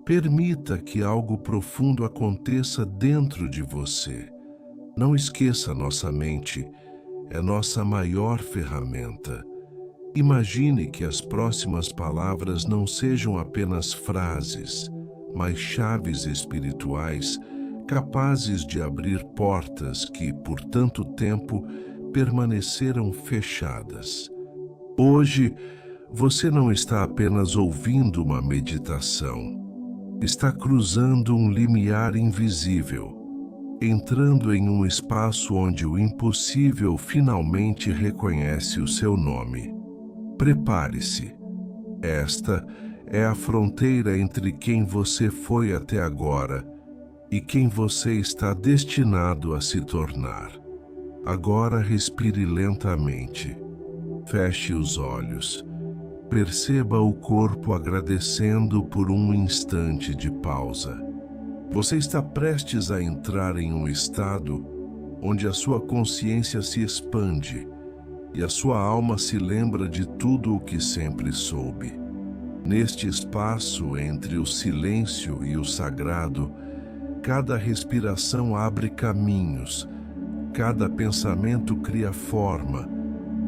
Permita que algo profundo aconteça dentro de você. Não esqueça, nossa mente é nossa maior ferramenta. Imagine que as próximas palavras não sejam apenas frases, mas chaves espirituais capazes de abrir portas que, por tanto tempo, permaneceram fechadas. Hoje, você não está apenas ouvindo uma meditação, está cruzando um limiar invisível, entrando em um espaço onde o impossível finalmente reconhece o seu nome. Prepare-se. Esta é a fronteira entre quem você foi até agora e quem você está destinado a se tornar. Agora respire lentamente. Feche os olhos. Perceba o corpo agradecendo por um instante de pausa. Você está prestes a entrar em um estado onde a sua consciência se expande e a sua alma se lembra de tudo o que sempre soube. Neste espaço entre o silêncio e o sagrado, cada respiração abre caminhos, cada pensamento cria forma,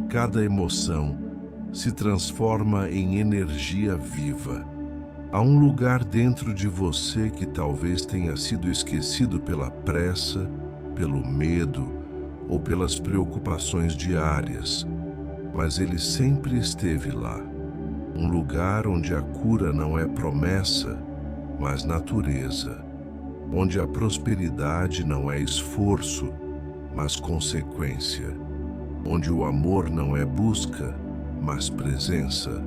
cada emoção se transforma em energia viva. Há um lugar dentro de você que talvez tenha sido esquecido pela pressa, pelo medo ou pelas preocupações diárias, mas ele sempre esteve lá. Um lugar onde a cura não é promessa, mas natureza. Onde a prosperidade não é esforço, mas consequência. Onde o amor não é busca, mas presença.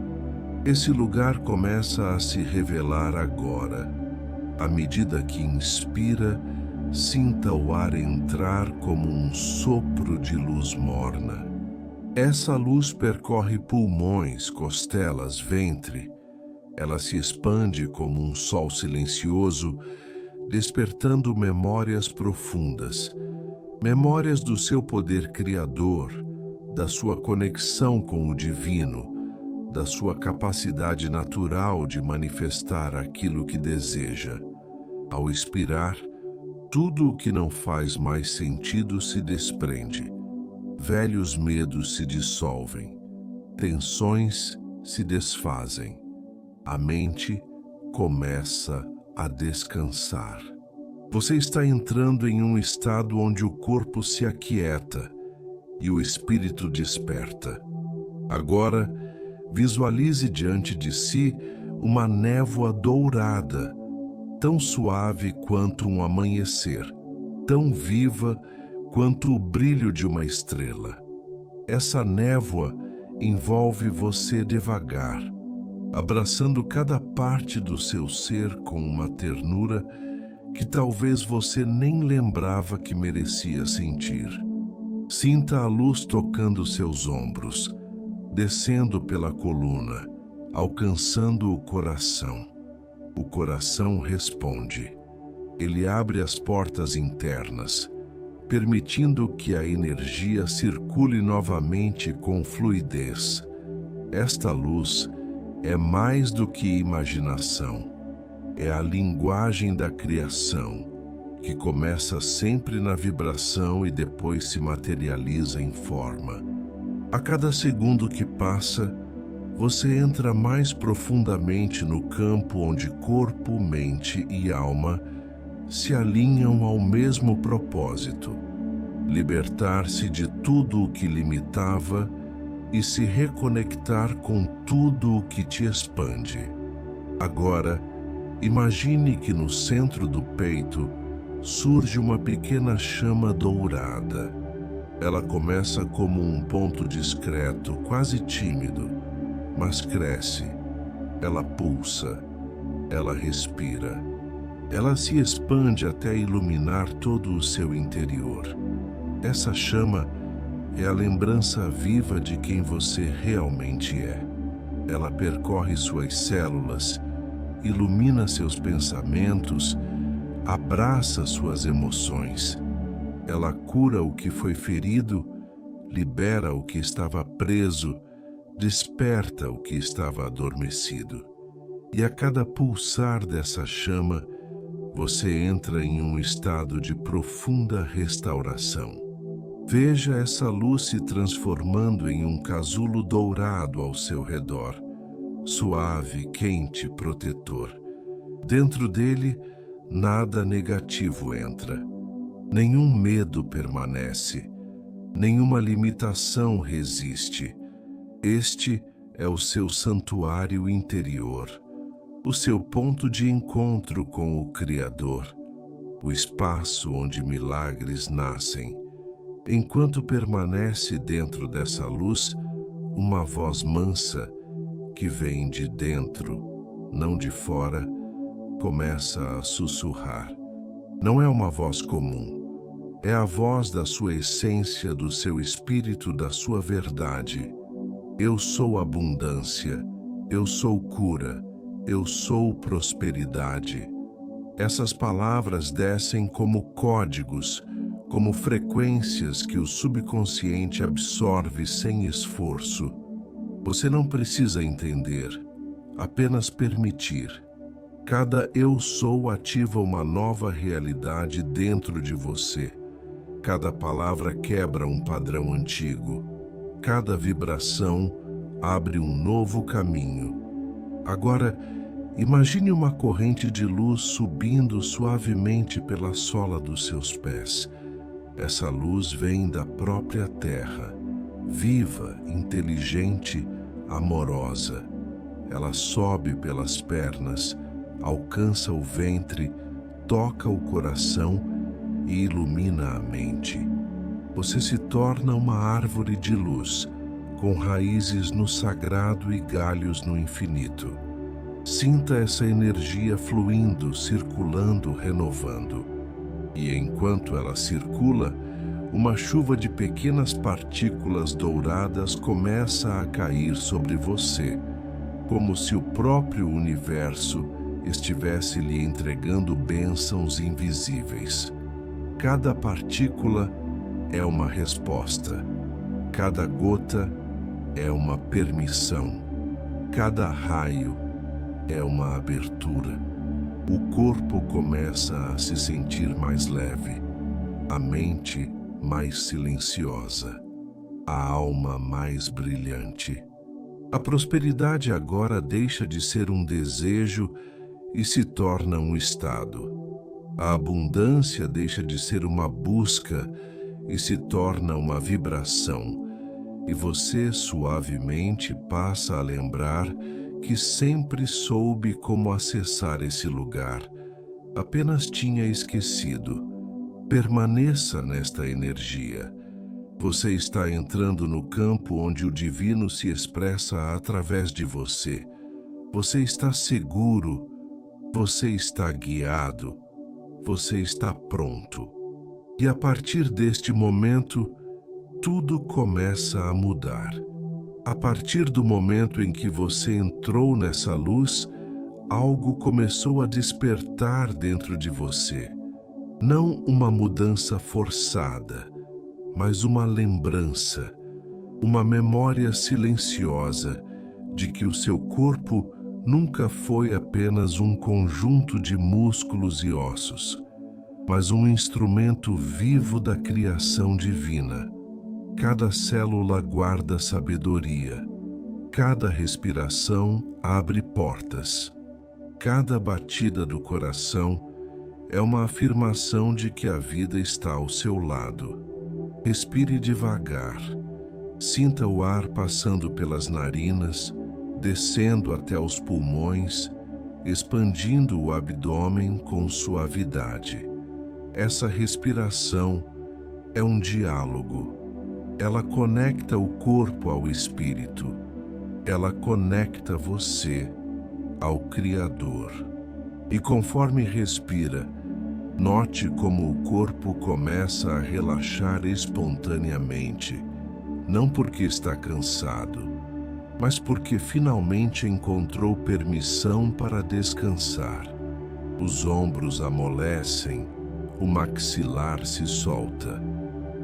Esse lugar começa a se revelar agora. À medida que inspira, sinta o ar entrar como um sopro de luz morna. Essa luz percorre pulmões, costelas, ventre. Ela se expande como um sol silencioso, despertando memórias profundas. Memórias do seu poder criador, da sua conexão com o divino, da sua capacidade natural de manifestar aquilo que deseja. Ao expirar, tudo o que não faz mais sentido se desprende. Velhos medos se dissolvem. Tensões se desfazem. A mente começa a descansar. Você está entrando em um estado onde o corpo se aquieta e o espírito desperta. Agora, visualize diante de si uma névoa dourada, tão suave quanto um amanhecer, tão viva quanto o brilho de uma estrela. Essa névoa envolve você devagar, abraçando cada parte do seu ser com uma ternura que talvez você nem lembrava que merecia sentir. Sinta a luz tocando seus ombros, descendo pela coluna, alcançando o coração. O coração responde. Ele abre as portas internas, permitindo que a energia circule novamente com fluidez. Esta luz é mais do que imaginação. É a linguagem da criação, que começa sempre na vibração e depois se materializa em forma. A cada segundo que passa, você entra mais profundamente no campo onde corpo, mente e alma se alinham ao mesmo propósito: libertar-se de tudo o que limitava e se reconectar com tudo o que te expande. Agora, imagine que no centro do peito surge uma pequena chama dourada. Ela começa como um ponto discreto, quase tímido, mas cresce. Ela pulsa, ela respira. Ela se expande até iluminar todo o seu interior. Essa chama é a lembrança viva de quem você realmente é. Ela percorre suas células, ilumina seus pensamentos, abraça suas emoções. Ela cura o que foi ferido, libera o que estava preso, desperta o que estava adormecido. E a cada pulsar dessa chama, você entra em um estado de profunda restauração. Veja essa luz se transformando em um casulo dourado ao seu redor, suave, quente, protetor. Dentro dele, nada negativo entra. Nenhum medo permanece. Nenhuma limitação resiste. Este é o seu santuário interior, o seu ponto de encontro com o Criador, o espaço onde milagres nascem. Enquanto permanece dentro dessa luz, uma voz mansa, que vem de dentro, não de fora, começa a sussurrar. Não é uma voz comum, é a voz da sua essência, do seu espírito, da sua verdade. Eu sou abundância, eu sou cura, eu sou prosperidade. Essas palavras descem como códigos, como frequências que o subconsciente absorve sem esforço. Você não precisa entender, apenas permitir. Cada eu sou ativa uma nova realidade dentro de você. Cada palavra quebra um padrão antigo. Cada vibração abre um novo caminho. Agora, imagine uma corrente de luz subindo suavemente pela sola dos seus pés. Essa luz vem da própria terra, viva, inteligente, amorosa. Ela sobe pelas pernas, alcança o ventre, toca o coração e ilumina a mente. Você se torna uma árvore de luz, com raízes no sagrado e galhos no infinito. Sinta essa energia fluindo, circulando, renovando. E enquanto ela circula, uma chuva de pequenas partículas douradas começa a cair sobre você, como se o próprio universo estivesse lhe entregando bênçãos invisíveis. Cada partícula é uma resposta, cada gota é uma permissão, cada raio é uma abertura. O corpo começa a se sentir mais leve, a mente mais silenciosa, a alma mais brilhante. A prosperidade agora deixa de ser um desejo e se torna um estado. A abundância deixa de ser uma busca e se torna uma vibração. E você suavemente passa a lembrar que sempre soube como acessar esse lugar, apenas tinha esquecido. Permaneça nesta energia. Você está entrando no campo onde o divino se expressa através de você. Você está seguro, você está guiado, você está pronto. E a partir deste momento, tudo começa a mudar. A partir do momento em que você entrou nessa luz, algo começou a despertar dentro de você. Não uma mudança forçada, mas uma lembrança, uma memória silenciosa de que o seu corpo nunca foi apenas um conjunto de músculos e ossos, mas um instrumento vivo da criação divina. Cada célula guarda sabedoria. Cada respiração abre portas. Cada batida do coração é uma afirmação de que a vida está ao seu lado. Respire devagar. Sinta o ar passando pelas narinas, descendo até os pulmões, expandindo o abdômen com suavidade. Essa respiração é um diálogo. Ela conecta o corpo ao espírito. Ela conecta você ao Criador. E conforme respira, note como o corpo começa a relaxar espontaneamente, não porque está cansado, mas porque finalmente encontrou permissão para descansar. Os ombros amolecem, o maxilar se solta.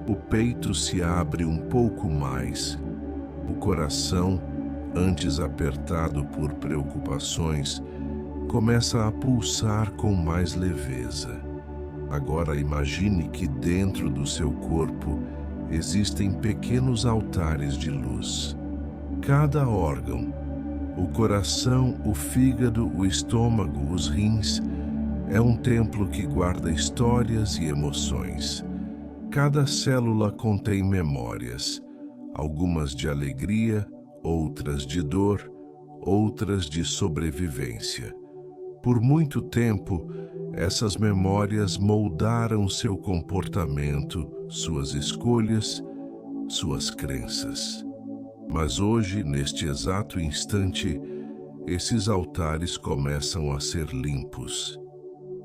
O peito se abre um pouco mais. O coração, antes apertado por preocupações, começa a pulsar com mais leveza. Agora imagine que dentro do seu corpo existem pequenos altares de luz. Cada órgão, o coração, o fígado, o estômago, os rins, é um templo que guarda histórias e emoções. Cada célula contém memórias, algumas de alegria, outras de dor, outras de sobrevivência. Por muito tempo, essas memórias moldaram seu comportamento, suas escolhas, suas crenças. Mas hoje, neste exato instante, esses altares começam a ser limpos.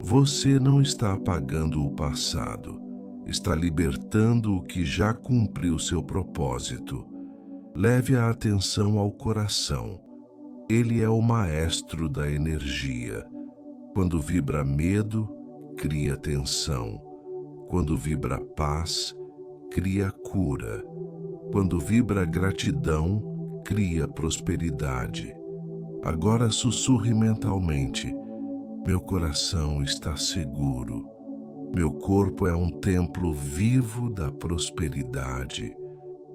Você não está apagando o passado, está libertando o que já cumpriu seu propósito. Leve a atenção ao coração. Ele é o maestro da energia. Quando vibra medo, cria tensão. Quando vibra paz, cria cura. Quando vibra gratidão, cria prosperidade. Agora sussurre mentalmente: meu coração está seguro. Meu corpo é um templo vivo da prosperidade.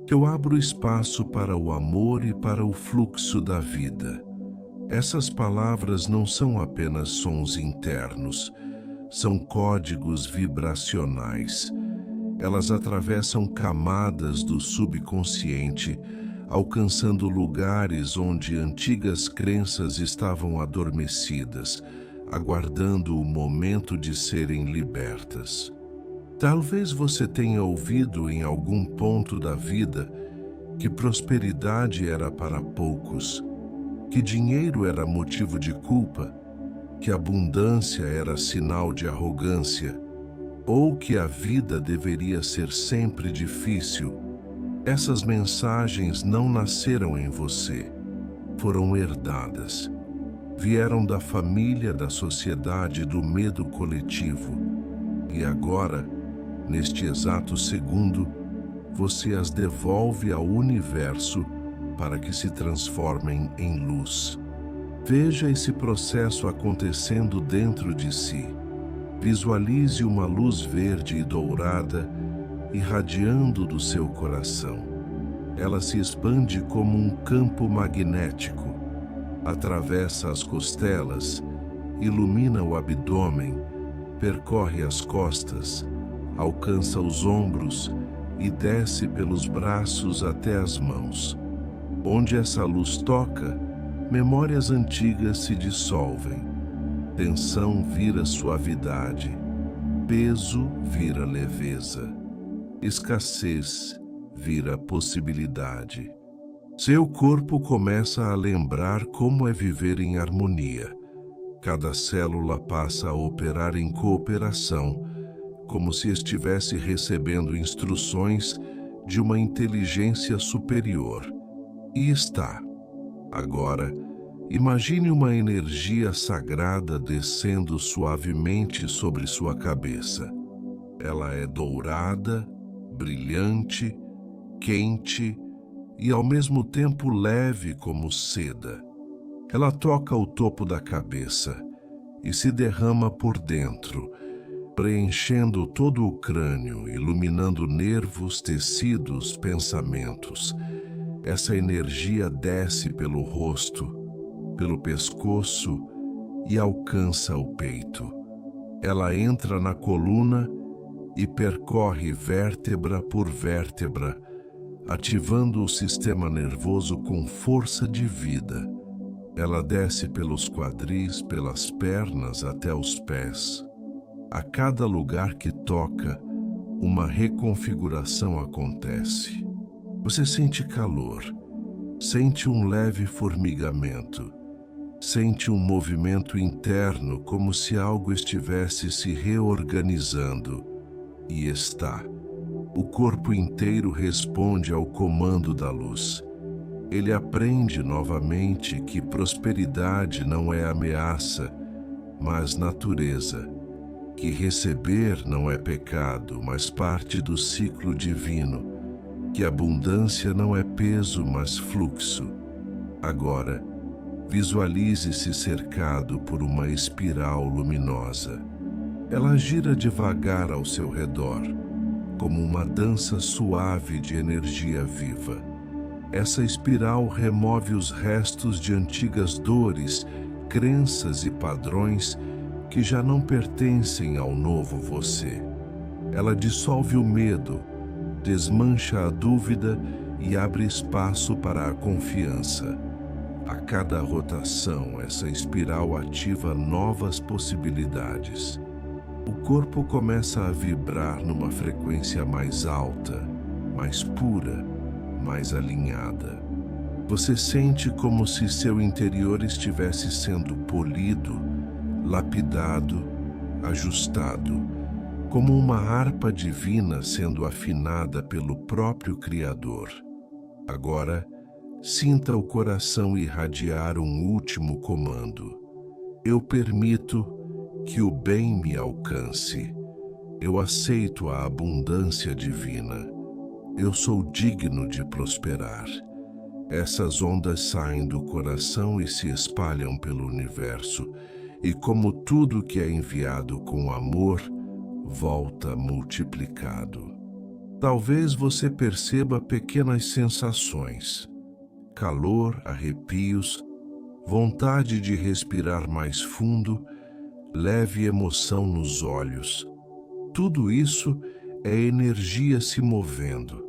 Eu abro espaço para o amor e para o fluxo da vida. Essas palavras não são apenas sons internos, são códigos vibracionais. Elas atravessam camadas do subconsciente, alcançando lugares onde antigas crenças estavam adormecidas, aguardando o momento de serem libertas. Talvez você tenha ouvido em algum ponto da vida que prosperidade era para poucos, que dinheiro era motivo de culpa, que abundância era sinal de arrogância, ou que a vida deveria ser sempre difícil. Essas mensagens não nasceram em você, foram herdadas. Vieram da família, da sociedade, do medo coletivo. E agora, neste exato segundo, você as devolve ao universo para que se transformem em luz. Veja esse processo acontecendo dentro de si. Visualize uma luz verde e dourada irradiando do seu coração. Ela se expande como um campo magnético, atravessa as costelas, ilumina o abdômen, percorre as costas, alcança os ombros e desce pelos braços até as mãos. Onde essa luz toca, memórias antigas se dissolvem. Tensão vira suavidade, peso vira leveza, escassez vira possibilidade. Seu corpo começa a lembrar como é viver em harmonia. Cada célula passa a operar em cooperação, como se estivesse recebendo instruções de uma inteligência superior. E está. Agora, imagine uma energia sagrada descendo suavemente sobre sua cabeça. Ela é dourada, brilhante, quente e ao mesmo tempo leve como seda. Ela toca o topo da cabeça e se derrama por dentro, preenchendo todo o crânio, iluminando nervos, tecidos, pensamentos. Essa energia desce pelo rosto, pelo pescoço e alcança o peito. Ela entra na coluna e percorre vértebra por vértebra, ativando o sistema nervoso com força de vida. Ela desce pelos quadris, pelas pernas até os pés. A cada lugar que toca, uma reconfiguração acontece. Você sente calor, sente um leve formigamento, sente um movimento interno como se algo estivesse se reorganizando. E está. O corpo inteiro responde ao comando da luz. Ele aprende novamente que prosperidade não é ameaça, mas natureza. Que receber não é pecado, mas parte do ciclo divino. Que abundância não é peso, mas fluxo. Agora, Visualize-se cercado por uma espiral luminosa. Ela gira devagar ao seu redor, como uma dança suave de energia viva. Essa espiral remove os restos de antigas dores, crenças e padrões que já não pertencem ao novo você. Ela dissolve o medo, desmancha a dúvida e abre espaço para a confiança. A cada rotação, essa espiral ativa novas possibilidades. O corpo começa a vibrar numa frequência mais alta, mais pura, mais alinhada. Você sente como se seu interior estivesse sendo polido, lapidado, ajustado, como uma harpa divina sendo afinada pelo próprio Criador. Agora, sinta o coração irradiar um último comando. Eu permito que o bem me alcance. Eu aceito a abundância divina. Eu sou digno de prosperar. Essas ondas saem do coração e se espalham pelo universo, e como tudo que é enviado com amor, volta multiplicado. Talvez você perceba pequenas sensações: calor, arrepios, vontade de respirar mais fundo, leve emoção nos olhos. Tudo isso é energia se movendo.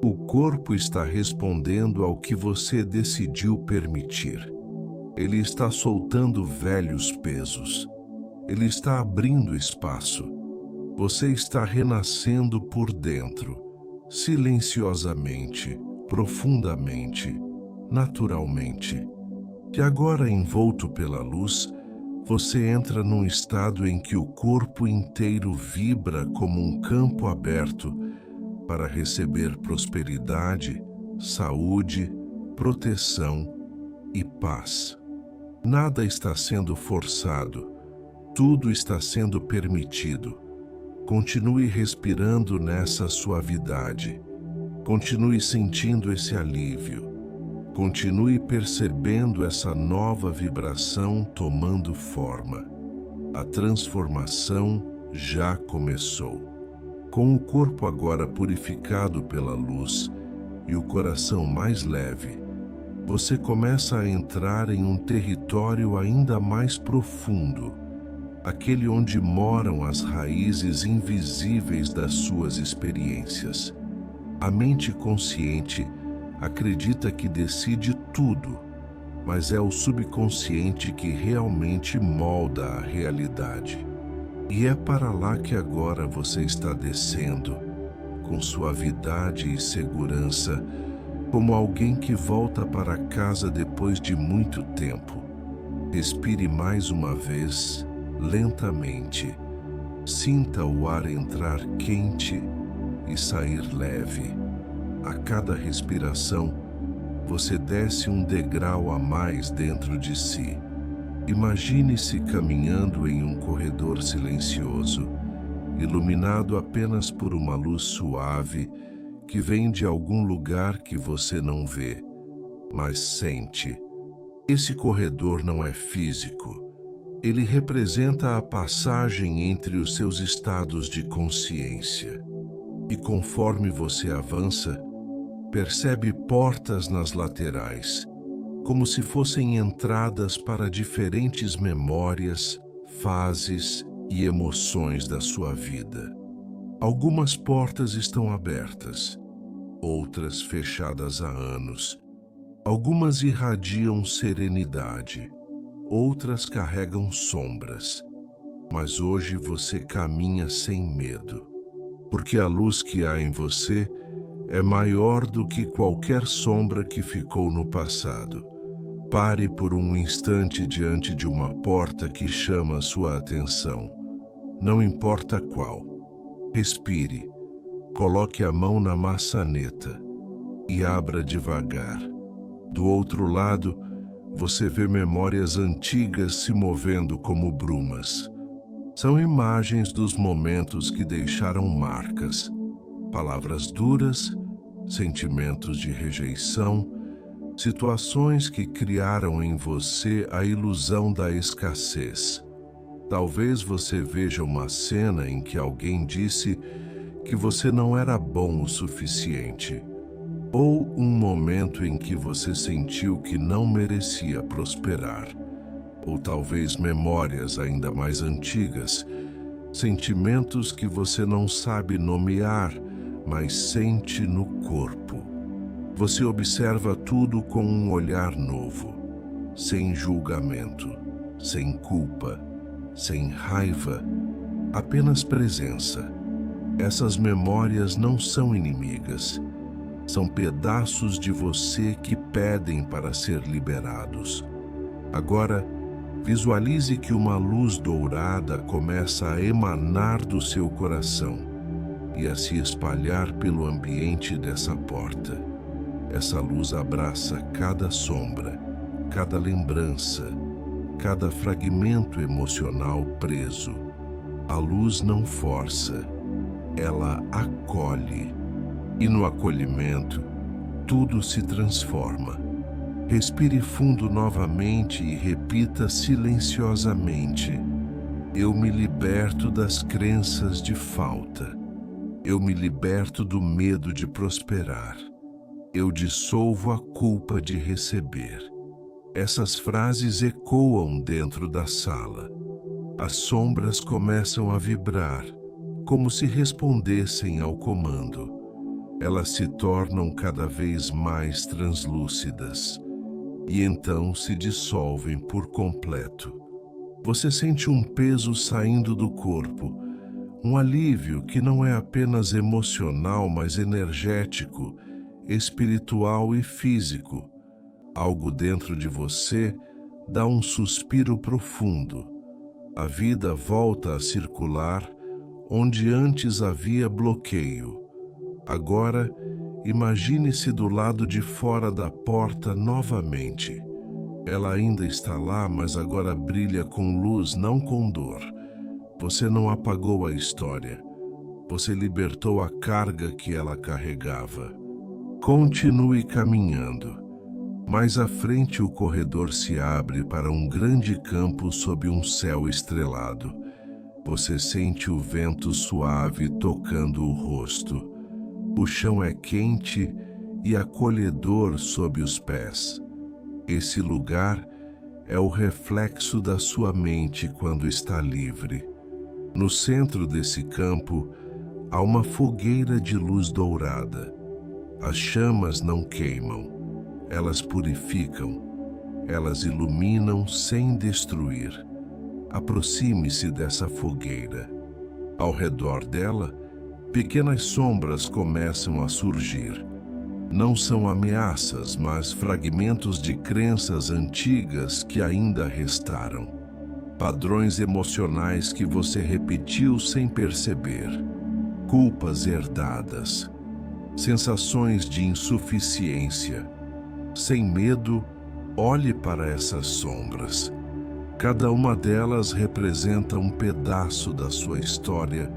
O corpo está respondendo ao que você decidiu permitir. Ele está soltando velhos pesos. Ele está abrindo espaço. Você está renascendo por dentro, silenciosamente, profundamente, naturalmente. E agora, envolto pela luz, você entra num estado em que o corpo inteiro vibra como um campo aberto para receber prosperidade, saúde, proteção e paz. Nada está sendo forçado, tudo está sendo permitido. Continue respirando nessa suavidade. Continue sentindo esse alívio. Continue percebendo essa nova vibração tomando forma. A transformação já começou. Com o corpo agora purificado pela luz e o coração mais leve, você começa a entrar em um território ainda mais profundo, aquele onde moram as raízes invisíveis das suas experiências. A mente consciente acredita que decide tudo, mas é o subconsciente que realmente molda a realidade. E é para lá que agora você está descendo, com suavidade e segurança, como alguém que volta para casa depois de muito tempo. Respire mais uma vez, lentamente. Sinta o ar entrar quente e sair leve. A cada respiração, você desce um degrau a mais dentro de si. Imagine-se caminhando em um corredor silencioso, iluminado apenas por uma luz suave que vem de algum lugar que você não vê, mas sente. Esse corredor não é físico. Ele representa a passagem entre os seus estados de consciência. E conforme você avança, percebe portas nas laterais, como se fossem entradas para diferentes memórias, fases e emoções da sua vida. Algumas portas estão abertas, outras fechadas há anos. Algumas irradiam serenidade, outras carregam sombras. Mas hoje você caminha sem medo, porque a luz que há em você é maior do que qualquer sombra que ficou no passado. Pare por um instante diante de uma porta que chama sua atenção. Não importa qual. Respire, coloque a mão na maçaneta e abra devagar. Do outro lado, você vê memórias antigas se movendo como brumas. São imagens dos momentos que deixaram marcas, palavras duras, sentimentos de rejeição, situações que criaram em você a ilusão da escassez. Talvez você veja uma cena em que alguém disse que você não era bom o suficiente, ou um momento em que você sentiu que não merecia prosperar, ou talvez memórias ainda mais antigas, sentimentos que você não sabe nomear, mas sente no corpo. Você observa tudo com um olhar novo, sem julgamento, sem culpa, sem raiva, apenas presença. Essas memórias não são inimigas, são pedaços de você que pedem para ser liberados. Agora, visualize que uma luz dourada começa a emanar do seu coração e a se espalhar pelo ambiente dessa porta. Essa luz abraça cada sombra, cada lembrança, cada fragmento emocional preso. A luz não força, ela acolhe. E no acolhimento, tudo se transforma. Respire fundo novamente e repita silenciosamente: eu me liberto das crenças de falta. Eu me liberto do medo de prosperar. Eu dissolvo a culpa de receber. Essas frases ecoam dentro da sala. As sombras começam a vibrar, como se respondessem ao comando. Elas se tornam cada vez mais translúcidas e então se dissolvem por completo. Você sente um peso saindo do corpo, um alívio que não é apenas emocional, mas energético, espiritual e físico. Algo dentro de você dá um suspiro profundo. A vida volta a circular onde antes havia bloqueio. Agora, imagine-se do lado de fora da porta novamente. Ela ainda está lá, mas agora brilha com luz, não com dor. Você não apagou a história. Você libertou a carga que ela carregava. Continue caminhando. Mais à frente, o corredor se abre para um grande campo sob um céu estrelado. Você sente o vento suave tocando o rosto. O chão é quente e acolhedor sob os pés. Esse lugar é o reflexo da sua mente quando está livre. No centro desse campo, há uma fogueira de luz dourada. As chamas não queimam, elas purificam, elas iluminam sem destruir. Aproxime-se dessa fogueira. Ao redor dela, pequenas sombras começam a surgir. Não são ameaças, mas fragmentos de crenças antigas que ainda restaram. Padrões emocionais que você repetiu sem perceber. Culpas herdadas. Sensações de insuficiência. Sem medo, olhe para essas sombras. Cada uma delas representa um pedaço da sua história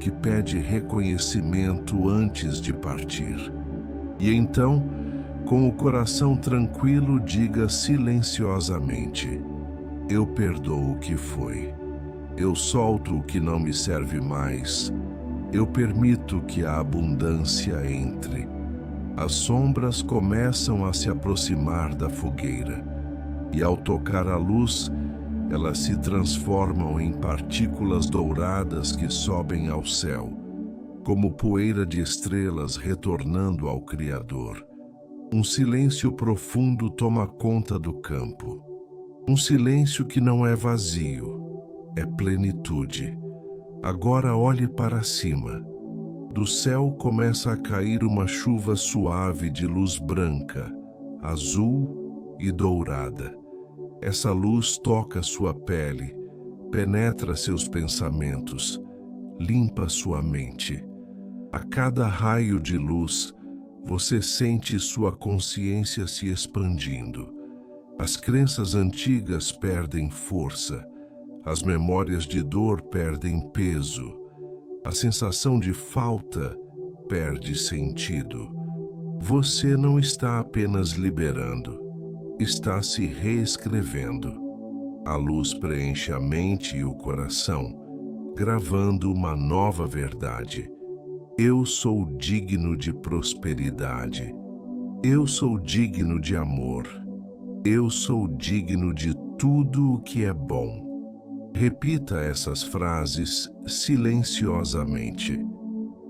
que pede reconhecimento antes de partir. E então, com o coração tranquilo, diga silenciosamente: eu perdoo o que foi. Eu solto o que não me serve mais. Eu permito que a abundância entre. As sombras começam a se aproximar da fogueira, e ao tocar a luz, elas se transformam em partículas douradas que sobem ao céu, como poeira de estrelas retornando ao Criador. Um silêncio profundo toma conta do campo. Um silêncio que não é vazio, é plenitude. Agora olhe para cima. Do céu começa a cair uma chuva suave de luz branca, azul e dourada. Essa luz toca sua pele, penetra seus pensamentos, limpa sua mente. A cada raio de luz, você sente sua consciência se expandindo. As crenças antigas perdem força, as memórias de dor perdem peso, a sensação de falta perde sentido. Você não está apenas liberando, está se reescrevendo. A luz preenche a mente e o coração, gravando uma nova verdade. Eu sou digno de prosperidade. Eu sou digno de amor. Eu sou digno de tudo o que é bom. Repita essas frases silenciosamente.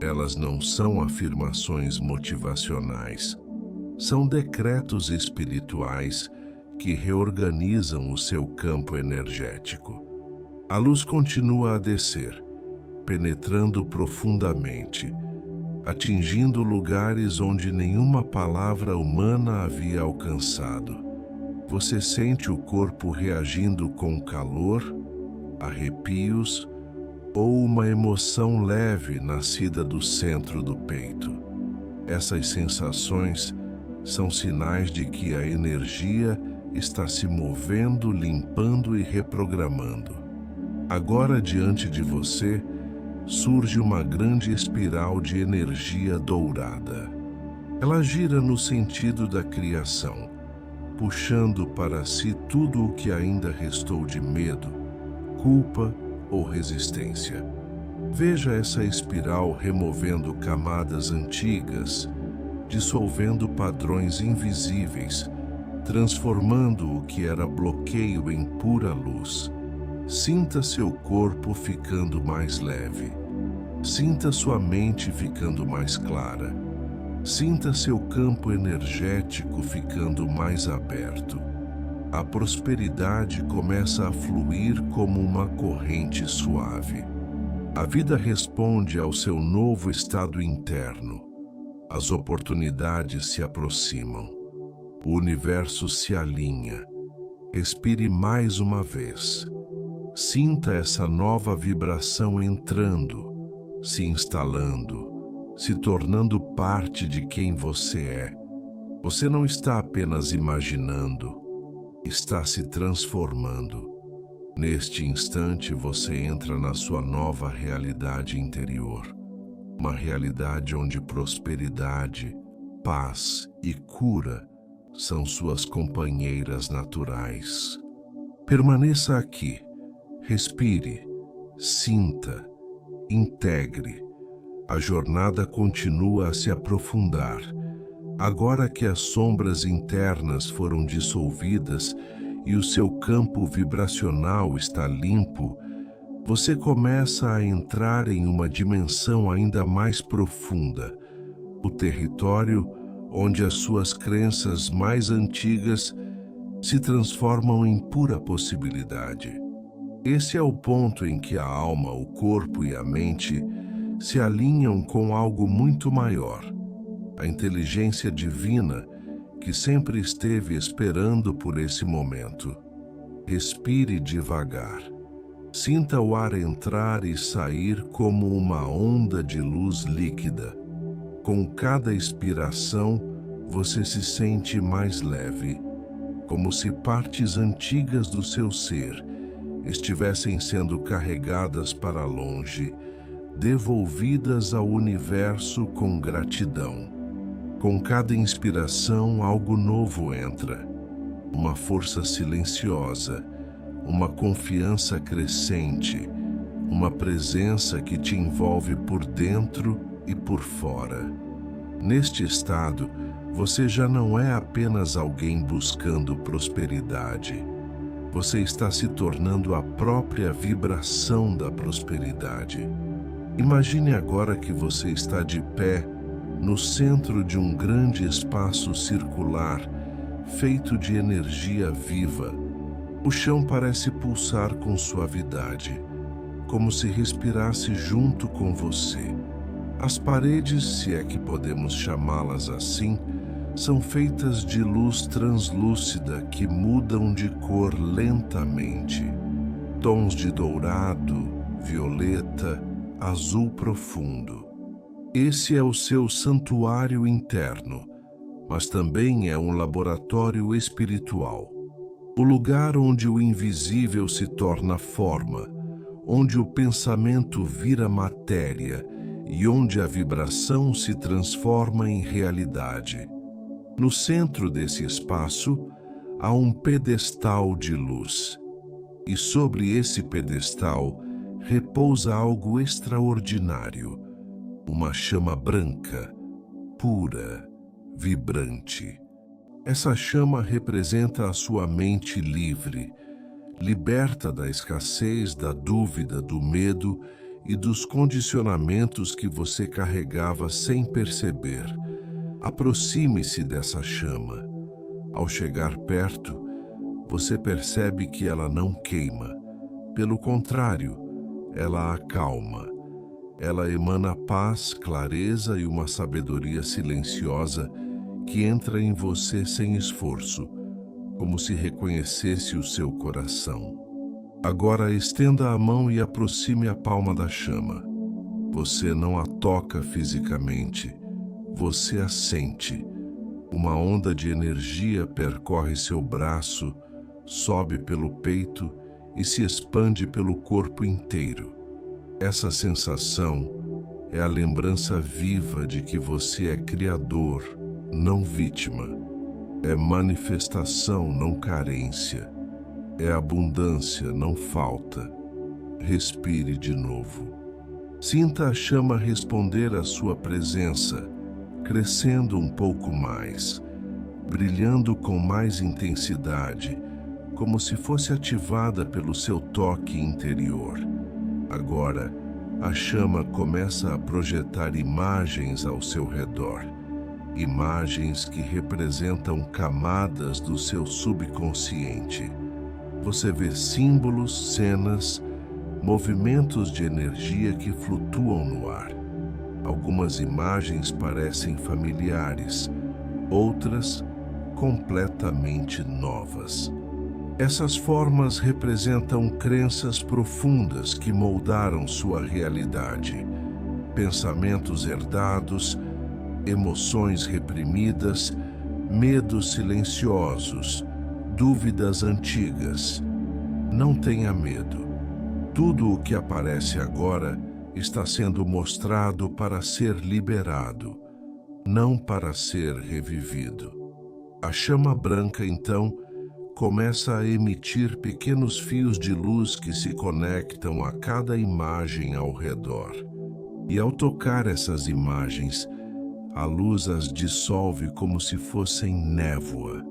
Elas não são afirmações motivacionais. São decretos espirituais que reorganizam o seu campo energético. A luz continua a descer, penetrando profundamente, atingindo lugares onde nenhuma palavra humana havia alcançado. Você sente o corpo reagindo com calor, arrepios ou uma emoção leve nascida do centro do peito. Essas sensações são sinais de que a energia está se movendo, limpando e reprogramando. Agora, diante de você, surge uma grande espiral de energia dourada. Ela gira no sentido da criação, puxando para si tudo o que ainda restou de medo, culpa ou resistência. Veja essa espiral removendo camadas antigas, dissolvendo padrões invisíveis, transformando o que era bloqueio em pura luz. Sinta seu corpo ficando mais leve. Sinta sua mente ficando mais clara. Sinta seu campo energético ficando mais aberto. A prosperidade começa a fluir como uma corrente suave. A vida responde ao seu novo estado interno. As oportunidades se aproximam. O universo se alinha. Respire mais uma vez. Sinta essa nova vibração entrando, se instalando, se tornando parte de quem você é. Você não está apenas imaginando, está se transformando. Neste instante você entra na sua nova realidade interior. Uma realidade onde prosperidade, paz e cura são suas companheiras naturais. Permaneça aqui. Respire, sinta, integre. A jornada continua a se aprofundar. Agora que as sombras internas foram dissolvidas e o seu campo vibracional está limpo, você começa a entrar em uma dimensão ainda mais profunda, o território onde as suas crenças mais antigas se transformam em pura possibilidade. Esse é o ponto em que a alma, o corpo e a mente se alinham com algo muito maior, a inteligência divina que sempre esteve esperando por esse momento. Respire devagar. Sinta o ar entrar e sair como uma onda de luz líquida. Com cada expiração, você se sente mais leve, como se partes antigas do seu ser estivessem sendo carregadas para longe, devolvidas ao universo com gratidão. Com cada inspiração, algo novo entra, uma força silenciosa, uma confiança crescente, uma presença que te envolve por dentro e por fora. Neste estado, você já não é apenas alguém buscando prosperidade. Você está se tornando a própria vibração da prosperidade. Imagine agora que você está de pé no centro de um grande espaço circular feito de energia viva. O chão parece pulsar com suavidade, como se respirasse junto com você. As paredes, se é que podemos chamá-las assim, são feitas de luz translúcida que mudam de cor lentamente. Tons de dourado, violeta, azul profundo. Esse é o seu santuário interno, mas também é um laboratório espiritual. O lugar onde o invisível se torna forma, onde o pensamento vira matéria e onde a vibração se transforma em realidade. No centro desse espaço, há um pedestal de luz. E sobre esse pedestal repousa algo extraordinário, uma chama branca, pura, vibrante. Essa chama representa a sua mente livre, liberta da escassez, da dúvida, do medo e dos condicionamentos que você carregava sem perceber. Aproxime-se dessa chama. Ao chegar perto, você percebe que ela não queima. Pelo contrário, ela acalma. Ela emana paz, clareza e uma sabedoria silenciosa que entra em você sem esforço, como se reconhecesse o seu coração. Agora estenda a mão e aproxime a palma da chama. Você não a toca fisicamente, você a sente. Uma onda de energia percorre seu braço, sobe pelo peito e se expande pelo corpo inteiro. Essa sensação é a lembrança viva de que você é criador, não vítima. É manifestação, não carência. É abundância, não falta. Respire de novo. Sinta a chama responder à sua presença, crescendo um pouco mais, brilhando com mais intensidade, como se fosse ativada pelo seu toque interior. Agora, a chama começa a projetar imagens ao seu redor, imagens que representam camadas do seu subconsciente. Você vê símbolos, cenas, movimentos de energia que flutuam no ar. Algumas imagens parecem familiares, outras completamente novas. Essas formas representam crenças profundas que moldaram sua realidade, pensamentos herdados, emoções reprimidas, medos silenciosos, dúvidas antigas. Não tenha medo. Tudo o que aparece agora está sendo mostrado para ser liberado, não para ser revivido. A chama branca, então, começa a emitir pequenos fios de luz que se conectam a cada imagem ao redor. E ao tocar essas imagens, a luz as dissolve como se fossem névoa.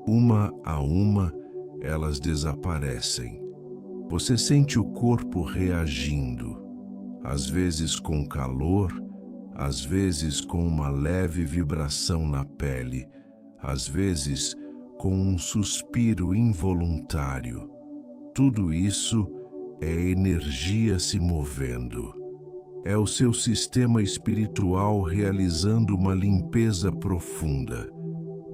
Uma a uma, elas desaparecem. Você sente o corpo reagindo, às vezes com calor, às vezes com uma leve vibração na pele, às vezes com um suspiro involuntário. Tudo isso é energia se movendo. É o seu sistema espiritual realizando uma limpeza profunda.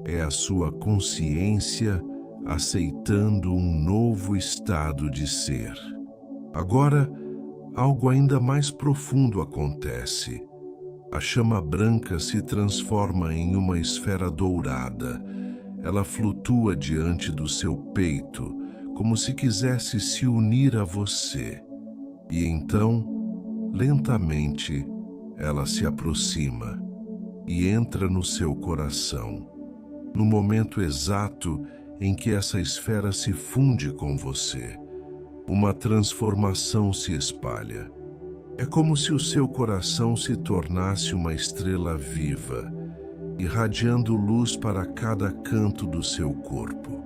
É a sua consciência aceitando um novo estado de ser. Agora, algo ainda mais profundo acontece. A chama branca se transforma em uma esfera dourada. Ela flutua diante do seu peito, como se quisesse se unir a você. E então, lentamente, ela se aproxima e entra no seu coração. No momento exato em que essa esfera se funde com você, uma transformação se espalha. É como se o seu coração se tornasse uma estrela viva, irradiando luz para cada canto do seu corpo.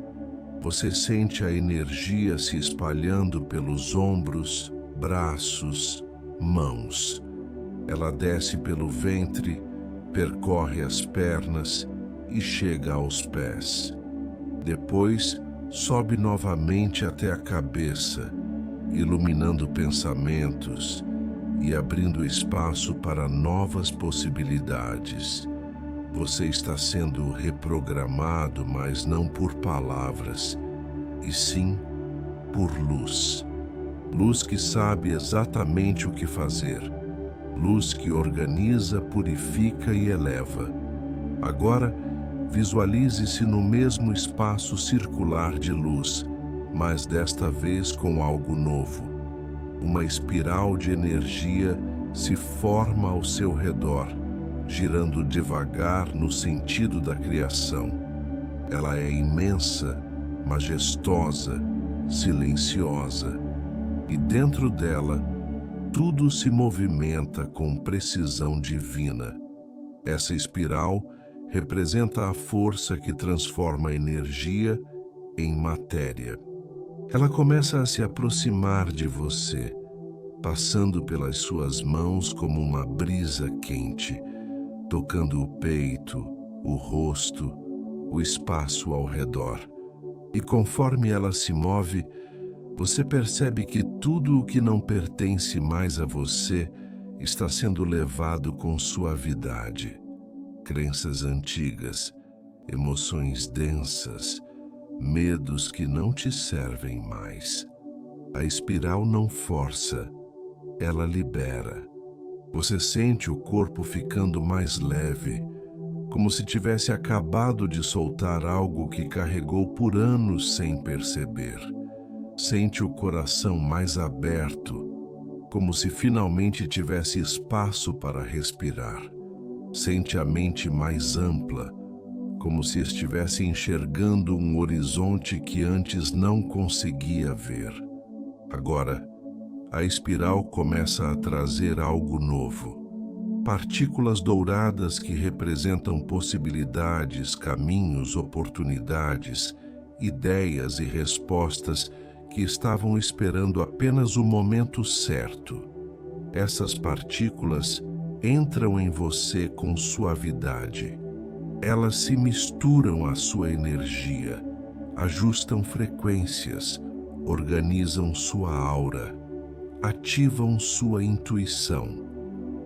Você sente a energia se espalhando pelos ombros, braços, mãos. Ela desce pelo ventre, percorre as pernas e chega aos pés. Depois, sobe novamente até a cabeça, iluminando pensamentos e abrindo espaço para novas possibilidades. Você está sendo reprogramado, mas não por palavras, e sim por luz. Luz que sabe exatamente o que fazer. Luz que organiza, purifica e eleva. Agora, visualize-se no mesmo espaço circular de luz, mas desta vez com algo novo. Uma espiral de energia se forma ao seu redor, girando devagar no sentido da criação. Ela é imensa, majestosa, silenciosa, e dentro dela tudo se movimenta com precisão divina. Essa espiral representa a força que transforma a energia em matéria. Ela começa a se aproximar de você, passando pelas suas mãos como uma brisa quente, tocando o peito, o rosto, o espaço ao redor. E conforme ela se move, você percebe que tudo o que não pertence mais a você está sendo levado com suavidade. Crenças antigas, emoções densas, medos que não te servem mais. A espiral não força, ela libera. Você sente o corpo ficando mais leve, como se tivesse acabado de soltar algo que carregou por anos sem perceber. Sente o coração mais aberto, como se finalmente tivesse espaço para respirar. Sente a mente mais ampla, como se estivesse enxergando um horizonte que antes não conseguia ver. Agora, a espiral começa a trazer algo novo. Partículas douradas que representam possibilidades, caminhos, oportunidades, ideias e respostas que estavam esperando apenas o momento certo. Essas partículas entram em você com suavidade. Elas se misturam à sua energia, ajustam frequências, organizam sua aura, ativam sua intuição.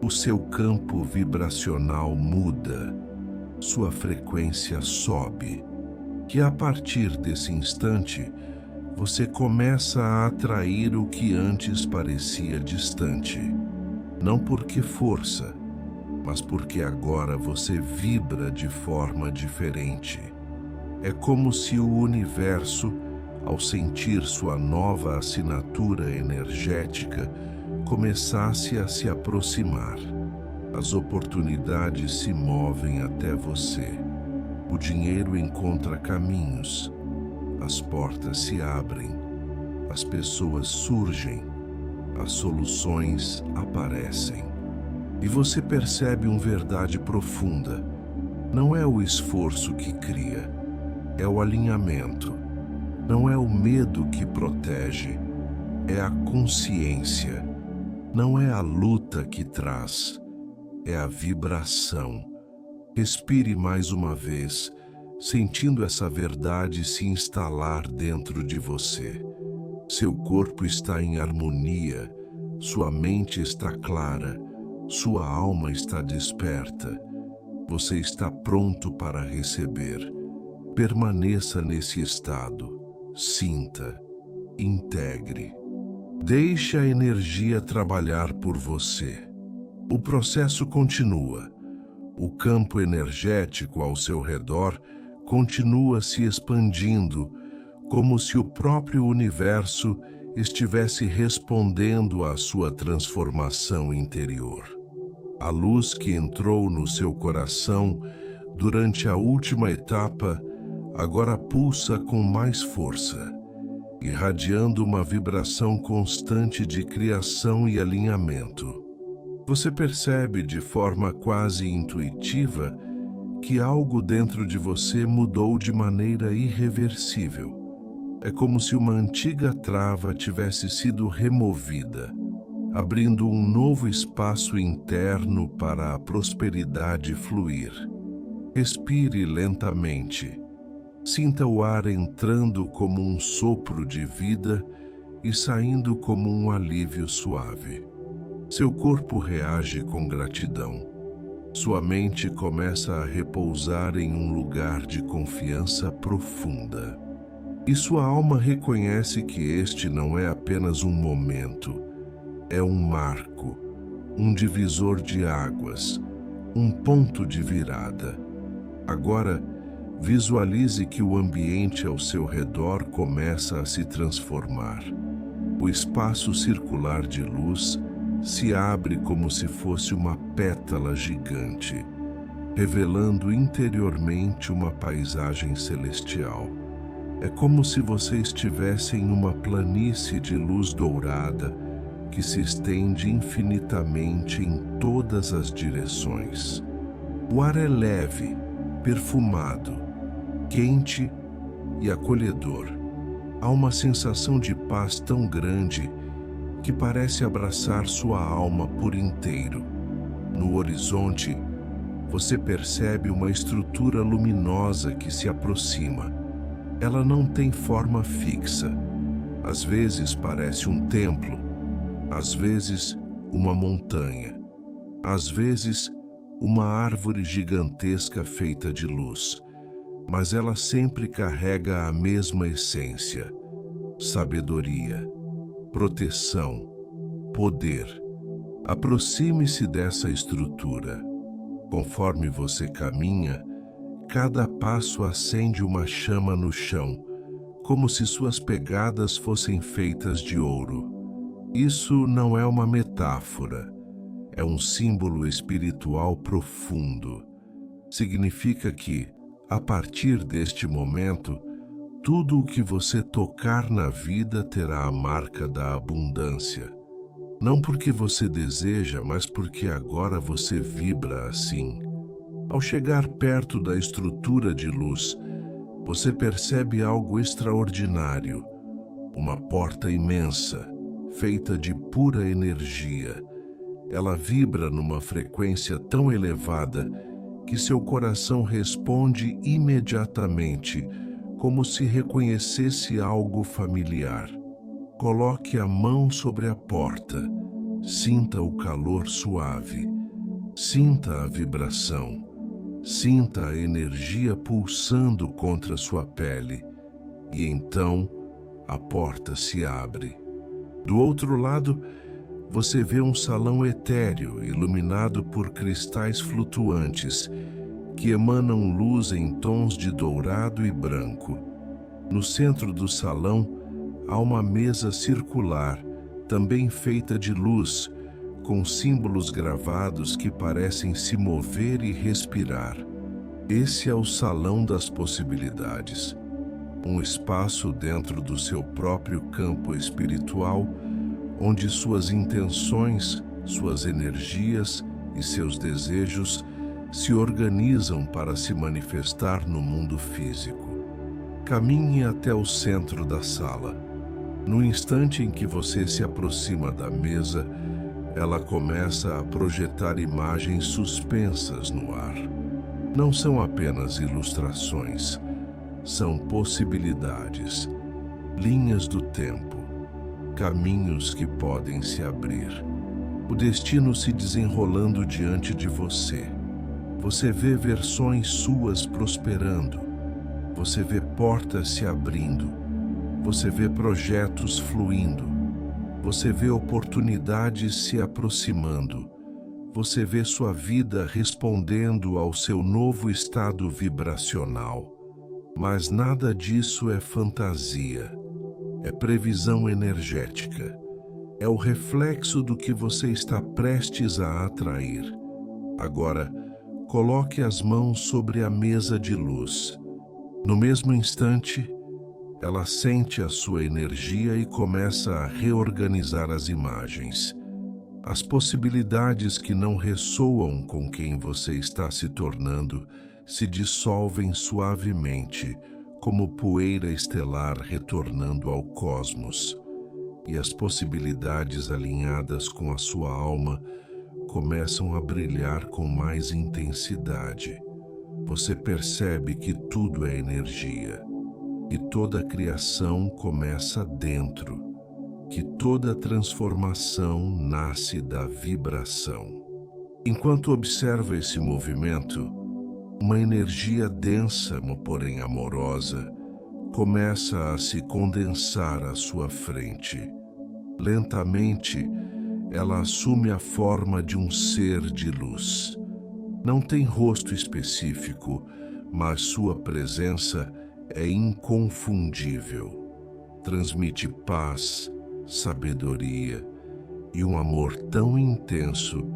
O seu campo vibracional muda, sua frequência sobe, e a partir desse instante, você começa a atrair o que antes parecia distante. Não porque força, mas porque agora você vibra de forma diferente. É como se o universo, ao sentir sua nova assinatura energética, começasse a se aproximar. As oportunidades se movem até você. O dinheiro encontra caminhos. As portas se abrem. As pessoas surgem. As soluções aparecem. E você percebe uma verdade profunda. Não é o esforço que cria, é o alinhamento. Não é o medo que protege, é a consciência. Não é a luta que traz, é a vibração. Respire mais uma vez, sentindo essa verdade se instalar dentro de você. Seu corpo está em harmonia, sua mente está clara, sua alma está desperta. Você está pronto para receber. Permaneça nesse estado. Sinta, integre. Deixe a energia trabalhar por você. O processo continua. O campo energético ao seu redor continua se expandindo, como se o próprio universo estivesse respondendo à sua transformação interior. A luz que entrou no seu coração durante a última etapa agora pulsa com mais força, irradiando uma vibração constante de criação e alinhamento. Você percebe de forma quase intuitiva que algo dentro de você mudou de maneira irreversível. É como se uma antiga trava tivesse sido removida, abrindo um novo espaço interno para a prosperidade fluir. Respire lentamente. Sinta o ar entrando como um sopro de vida e saindo como um alívio suave. Seu corpo reage com gratidão. Sua mente começa a repousar em um lugar de confiança profunda. E sua alma reconhece que este não é apenas um momento, é um marco, um divisor de águas, um ponto de virada. Agora, visualize que o ambiente ao seu redor começa a se transformar. O espaço circular de luz se abre como se fosse uma pétala gigante, revelando interiormente uma paisagem celestial. É como se você estivesse em uma planície de luz dourada que se estende infinitamente em todas as direções. O ar é leve, perfumado, quente e acolhedor. Há uma sensação de paz tão grande que parece abraçar sua alma por inteiro. No horizonte, você percebe uma estrutura luminosa que se aproxima. Ela não tem forma fixa. Às vezes parece um templo, às vezes uma montanha, às vezes uma árvore gigantesca feita de luz. Mas ela sempre carrega a mesma essência: sabedoria, proteção, poder. Aproxime-se dessa estrutura. Conforme você caminha, cada passo acende uma chama no chão, como se suas pegadas fossem feitas de ouro. Isso não é uma metáfora, é um símbolo espiritual profundo. Significa que, a partir deste momento, tudo o que você tocar na vida terá a marca da abundância. Não porque você deseja, mas porque agora você vibra assim. Ao chegar perto da estrutura de luz, você percebe algo extraordinário. Uma porta imensa, feita de pura energia. Ela vibra numa frequência tão elevada que seu coração responde imediatamente, como se reconhecesse algo familiar. Coloque a mão sobre a porta, sinta o calor suave, sinta a vibração, sinta a energia pulsando contra sua pele, e então a porta se abre. Do outro lado, você vê um salão etéreo iluminado por cristais flutuantes que emanam luz em tons de dourado e branco. No centro do salão há uma mesa circular, também feita de luz, com símbolos gravados que parecem se mover e respirar. Esse é o Salão das Possibilidades, um espaço dentro do seu próprio campo espiritual, onde suas intenções, suas energias e seus desejos se organizam para se manifestar no mundo físico. Caminhe até o centro da sala. No instante em que você se aproxima da mesa, ela começa a projetar imagens suspensas no ar. Não são apenas ilustrações, são possibilidades, linhas do tempo, caminhos que podem se abrir. O destino se desenrolando diante de você. Você vê versões suas prosperando. Você vê portas se abrindo. Você vê projetos fluindo. Você vê oportunidades se aproximando. Você vê sua vida respondendo ao seu novo estado vibracional. Mas nada disso é fantasia. É previsão energética. É o reflexo do que você está prestes a atrair. Agora, coloque as mãos sobre a mesa de luz. No mesmo instante, ela sente a sua energia e começa a reorganizar as imagens. As possibilidades que não ressoam com quem você está se tornando se dissolvem suavemente, como poeira estelar retornando ao cosmos. E as possibilidades alinhadas com a sua alma começam a brilhar com mais intensidade. Você percebe que tudo é energia, que toda a criação começa dentro, que toda transformação nasce da vibração. Enquanto observa esse movimento, uma energia densa, porém amorosa, começa a se condensar à sua frente. Lentamente, ela assume a forma de um ser de luz. Não tem rosto específico, mas sua presença é inconfundível. Transmite paz, sabedoria e um amor tão intenso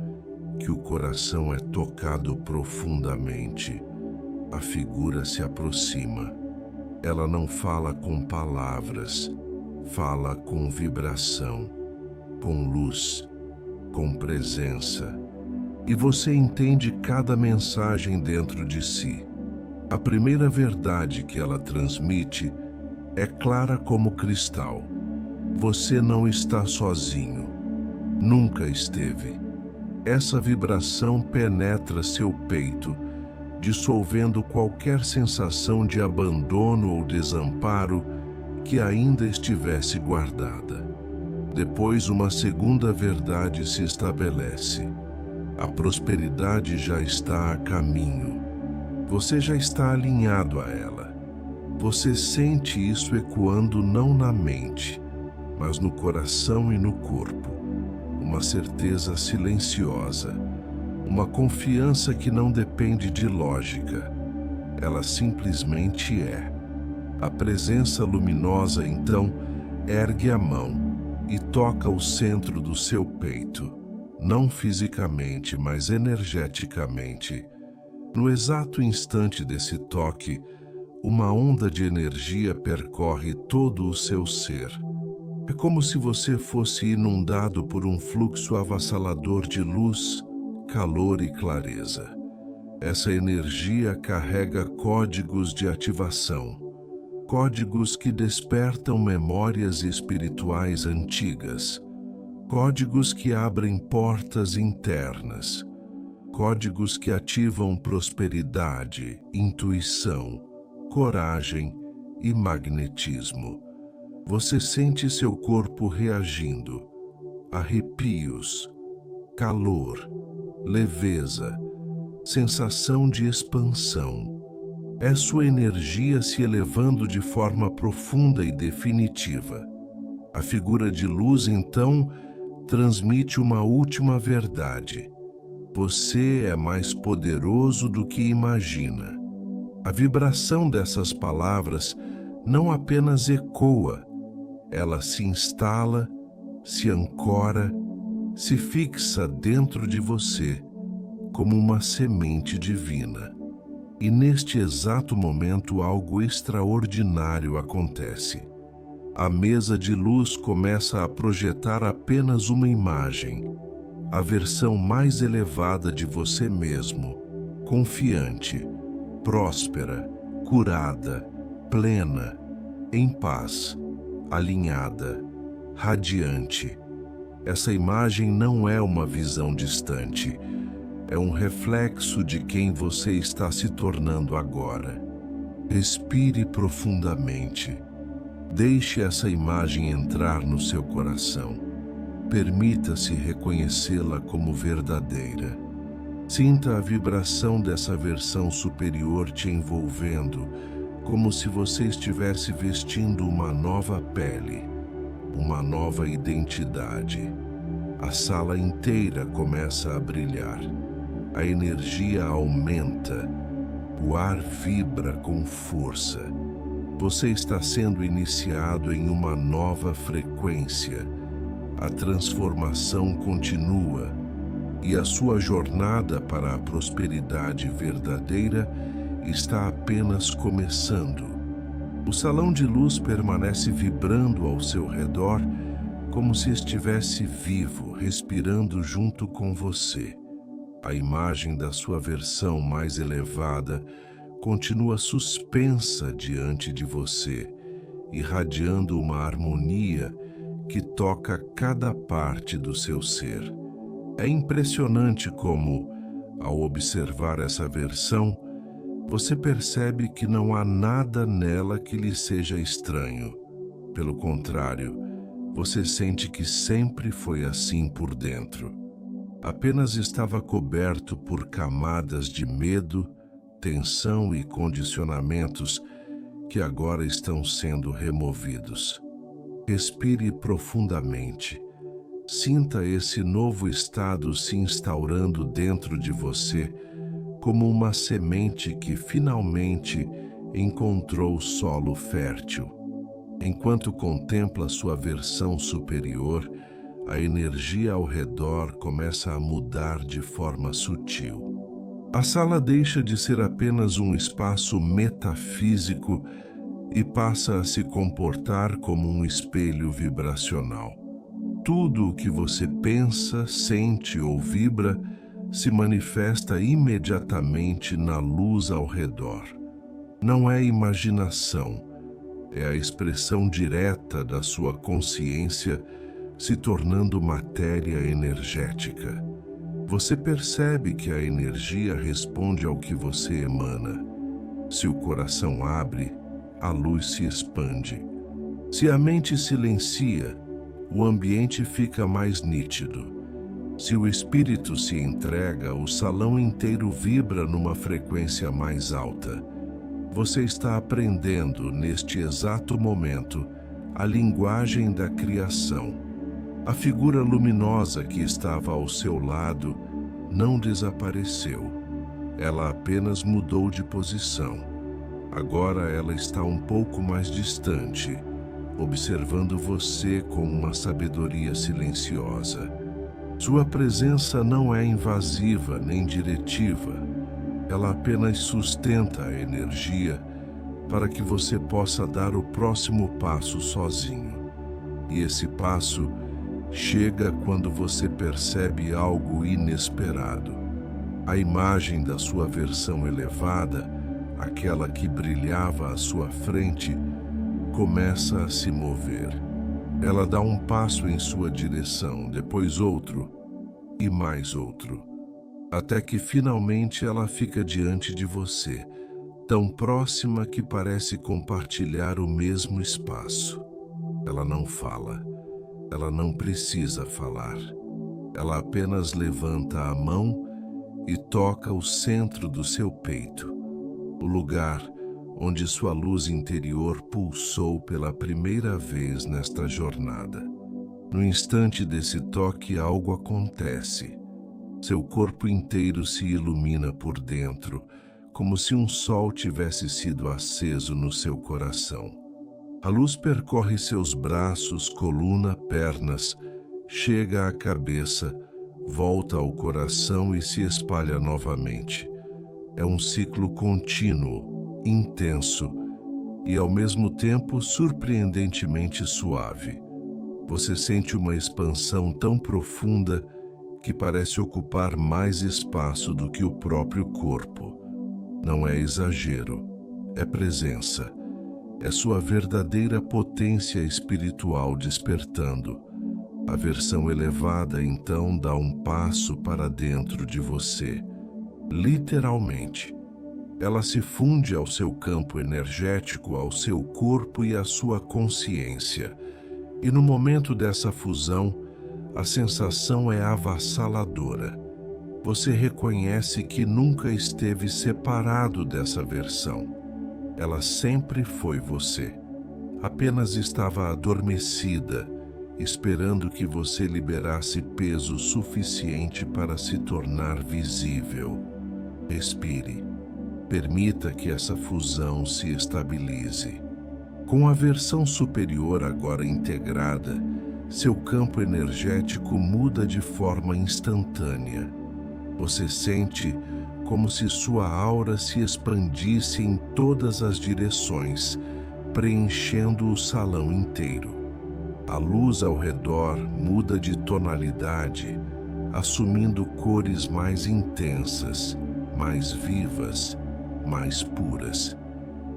que o coração é tocado profundamente. A figura se aproxima. Ela não fala com palavras, fala com vibração, com luz, com presença. E você entende cada mensagem dentro de si. A primeira verdade que ela transmite é clara como cristal. Você não está sozinho. Nunca esteve. Essa vibração penetra seu peito, dissolvendo qualquer sensação de abandono ou desamparo que ainda estivesse guardada. Depois, uma segunda verdade se estabelece. A prosperidade já está a caminho. Você já está alinhado a ela. Você sente isso ecoando não na mente, mas no coração e no corpo. Uma certeza silenciosa, uma confiança que não depende de lógica. Ela simplesmente é. A presença luminosa, então, ergue a mão e toca o centro do seu peito, não fisicamente, mas energeticamente. No exato instante desse toque, uma onda de energia percorre todo o seu ser. É como se você fosse inundado por um fluxo avassalador de luz, calor e clareza. Essa energia carrega códigos de ativação, códigos que despertam memórias espirituais antigas, códigos que abrem portas internas, códigos que ativam prosperidade, intuição, coragem e magnetismo. Você sente seu corpo reagindo, arrepios, calor, leveza, sensação de expansão. É sua energia se elevando de forma profunda e definitiva. A figura de luz, então, transmite uma última verdade. Você é mais poderoso do que imagina. A vibração dessas palavras não apenas ecoa, ela se instala, se ancora, se fixa dentro de você como uma semente divina. E neste exato momento algo extraordinário acontece. A mesa de luz começa a projetar apenas uma imagem, a versão mais elevada de você mesmo, confiante, próspera, curada, plena, em paz, alinhada, radiante. Essa imagem não é uma visão distante, é um reflexo de quem você está se tornando agora. Respire profundamente. Deixe essa imagem entrar no seu coração. Permita-se reconhecê-la como verdadeira. Sinta a vibração dessa versão superior te envolvendo, como se você estivesse vestindo uma nova pele, uma nova identidade. A sala inteira começa a brilhar. A energia aumenta. O ar vibra com força. Você está sendo iniciado em uma nova frequência. A transformação continua e a sua jornada para a prosperidade verdadeira está apenas começando. O salão de luz permanece vibrando ao seu redor como se estivesse vivo, respirando junto com você. A imagem da sua versão mais elevada continua suspensa diante de você, irradiando uma harmonia que toca cada parte do seu ser. É impressionante como, ao observar essa versão, você percebe que não há nada nela que lhe seja estranho. Pelo contrário, você sente que sempre foi assim por dentro. Apenas estava coberto por camadas de medo, tensão e condicionamentos que agora estão sendo removidos. Respire profundamente. Sinta esse novo estado se instaurando dentro de você como uma semente que finalmente encontrou solo fértil. Enquanto contempla sua versão superior, a energia ao redor começa a mudar de forma sutil. A sala deixa de ser apenas um espaço metafísico e passa a se comportar como um espelho vibracional. Tudo o que você pensa, sente ou vibra se manifesta imediatamente na luz ao redor. Não é imaginação, é a expressão direta da sua consciência se tornando matéria energética. Você percebe que a energia responde ao que você emana. Se o coração abre, a luz se expande. Se a mente silencia, o ambiente fica mais nítido. Se o espírito se entrega, o salão inteiro vibra numa frequência mais alta. Você está aprendendo, neste exato momento, a linguagem da criação. A figura luminosa que estava ao seu lado não desapareceu. Ela apenas mudou de posição. Agora ela está um pouco mais distante, observando você com uma sabedoria silenciosa. Sua presença não é invasiva nem diretiva. Ela apenas sustenta a energia para que você possa dar o próximo passo sozinho. E esse passo chega quando você percebe algo inesperado. A imagem da sua versão elevada, aquela que brilhava à sua frente, começa a se mover. Ela dá um passo em sua direção, depois outro e mais outro, até que finalmente ela fica diante de você, tão próxima que parece compartilhar o mesmo espaço. Ela não fala, ela não precisa falar. Ela apenas levanta a mão e toca o centro do seu peito, o lugar onde sua luz interior pulsou pela primeira vez nesta jornada. No instante desse toque, algo acontece. Seu corpo inteiro se ilumina por dentro, como se um sol tivesse sido aceso no seu coração. A luz percorre seus braços, coluna, pernas, chega à cabeça, volta ao coração e se espalha novamente. É um ciclo contínuo, intenso e, ao mesmo tempo, surpreendentemente suave. Você sente uma expansão tão profunda que parece ocupar mais espaço do que o próprio corpo. Não é exagero, é presença. É sua verdadeira potência espiritual despertando. A versão elevada, então, dá um passo para dentro de você. Literalmente. Ela se funde ao seu campo energético, ao seu corpo e à sua consciência. E no momento dessa fusão, a sensação é avassaladora. Você reconhece que nunca esteve separado dessa versão. Ela sempre foi você. Apenas estava adormecida, esperando que você liberasse peso suficiente para se tornar visível. Respire. Permita que essa fusão se estabilize. Com a versão superior agora integrada, seu campo energético muda de forma instantânea. Você sente como se sua aura se expandisse em todas as direções, preenchendo o salão inteiro. A luz ao redor muda de tonalidade, assumindo cores mais intensas, mais vivas, mais puras.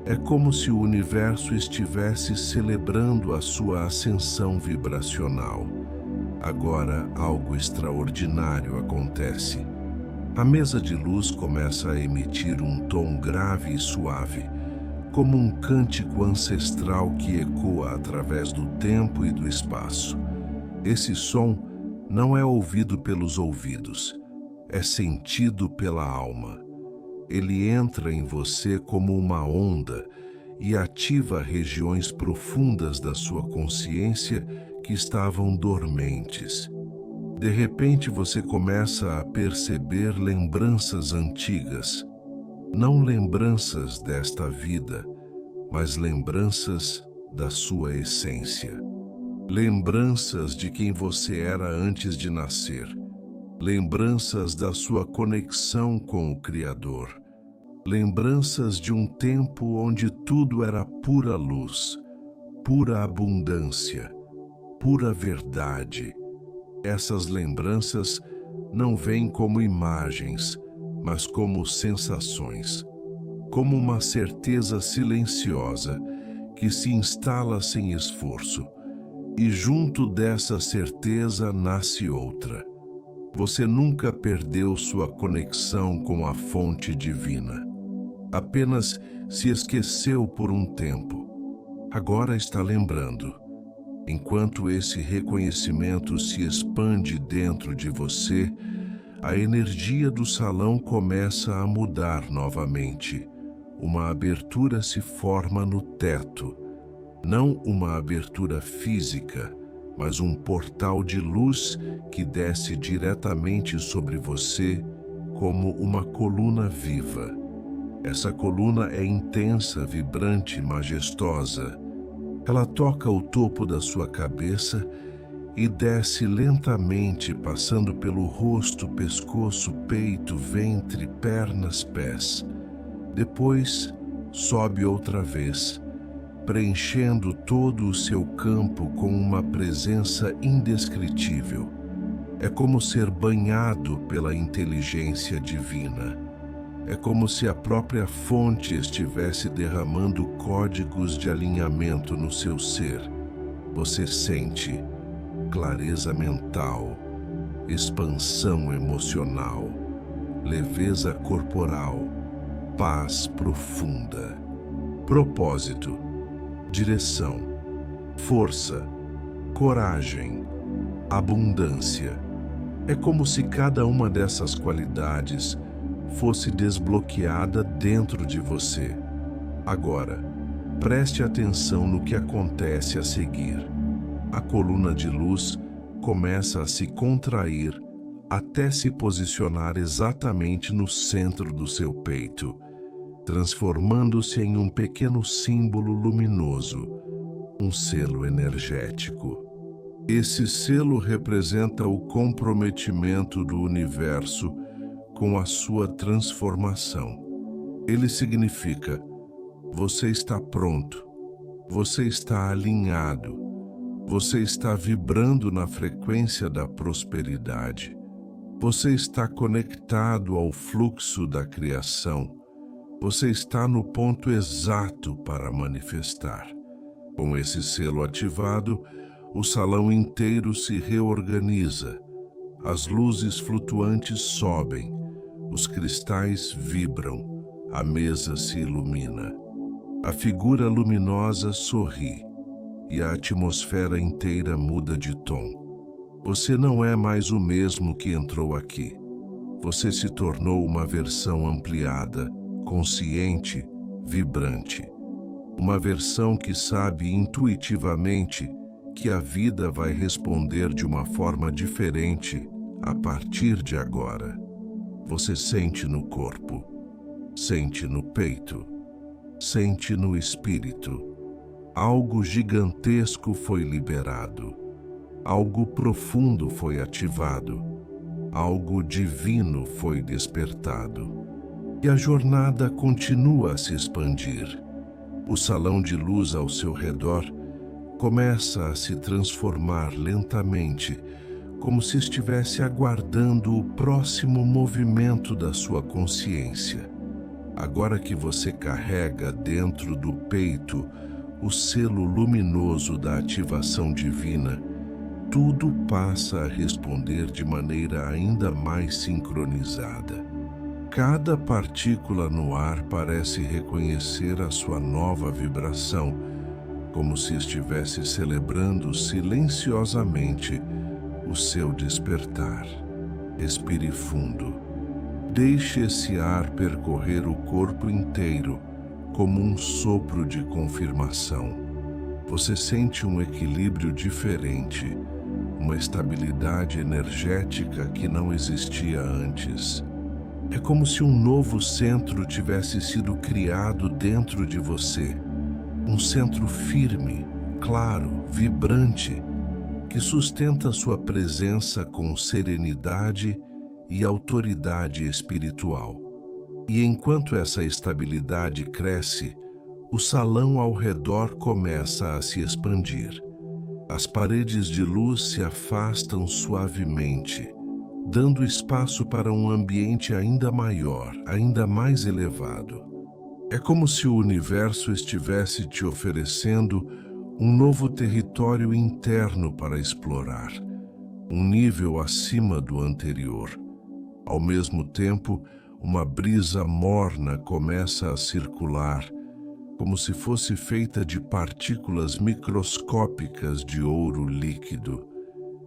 É como se o universo estivesse celebrando a sua ascensão vibracional. Agora, algo extraordinário acontece. A mesa de luz começa a emitir um tom grave e suave, como um cântico ancestral que ecoa através do tempo e do espaço. Esse som não é ouvido pelos ouvidos, é sentido pela alma. Ele entra em você como uma onda e ativa regiões profundas da sua consciência que estavam dormentes. De repente você começa a perceber lembranças antigas, não lembranças desta vida, mas lembranças da sua essência. lembranças de quem você era antes de nascer, lembranças da sua conexão com o Criador, lembranças de um tempo onde tudo era pura luz, pura abundância, pura verdade. Essas lembranças não vêm como imagens, mas como sensações, como uma certeza silenciosa que se instala sem esforço. E junto dessa certeza nasce outra. Você nunca perdeu sua conexão com a fonte divina. Apenas se esqueceu por um tempo. Agora está lembrando. Enquanto esse reconhecimento se expande dentro de você, a energia do salão começa a mudar novamente. Uma abertura se forma no teto. Não uma abertura física, mas um portal de luz que desce diretamente sobre você como uma coluna viva. Essa coluna é intensa, vibrante, majestosa. Ela toca o topo da sua cabeça e desce lentamente, passando pelo rosto, pescoço, peito, ventre, pernas, pés. Depois, sobe outra vez, preenchendo todo o seu campo com uma presença indescritível. É como ser banhado pela inteligência divina. É como se a própria fonte estivesse derramando códigos de alinhamento no seu ser. Você sente clareza mental, expansão emocional, leveza corporal, paz profunda. Propósito, direção, força, coragem, abundância. É como se cada uma dessas qualidades fosse desbloqueada dentro de você. Agora, preste atenção no que acontece a seguir. A coluna de luz começa a se contrair até se posicionar exatamente no centro do seu peito, transformando-se em um pequeno símbolo luminoso, um selo energético. Esse selo representa o comprometimento do universo com a sua transformação. Ele significa: você está pronto, você está alinhado, você está vibrando na frequência da prosperidade, você está conectado ao fluxo da criação, você está no ponto exato para manifestar. Com esse selo ativado, o salão inteiro se reorganiza, as luzes flutuantes sobem, os cristais vibram, a mesa se ilumina. A figura luminosa sorri e a atmosfera inteira muda de tom. Você não é mais o mesmo que entrou aqui. Você se tornou uma versão ampliada, consciente, vibrante. Uma versão que sabe intuitivamente que a vida vai responder de uma forma diferente a partir de agora. Você sente no corpo, sente no peito, sente no espírito. Algo gigantesco foi liberado. Algo profundo foi ativado. Algo divino foi despertado. E a jornada continua a se expandir. O salão de luz ao seu redor começa a se transformar lentamente, como se estivesse aguardando o próximo movimento da sua consciência. Agora que você carrega dentro do peito o selo luminoso da ativação divina, tudo passa a responder de maneira ainda mais sincronizada. Cada partícula no ar parece reconhecer a sua nova vibração, como se estivesse celebrando silenciosamente o seu despertar. Respire fundo. Deixe esse ar percorrer o corpo inteiro como um sopro de confirmação. Você sente um equilíbrio diferente, uma estabilidade energética que não existia antes. É como se um novo centro tivesse sido criado dentro de você. Um centro firme, claro, vibrante, que sustenta sua presença com serenidade e autoridade espiritual. E enquanto essa estabilidade cresce, o salão ao redor começa a se expandir. As paredes de luz se afastam suavemente, dando espaço para um ambiente ainda maior, ainda mais elevado. É como se o universo estivesse te oferecendo um novo território interno para explorar, um nível acima do anterior. Ao mesmo tempo, uma brisa morna começa a circular, como se fosse feita de partículas microscópicas de ouro líquido.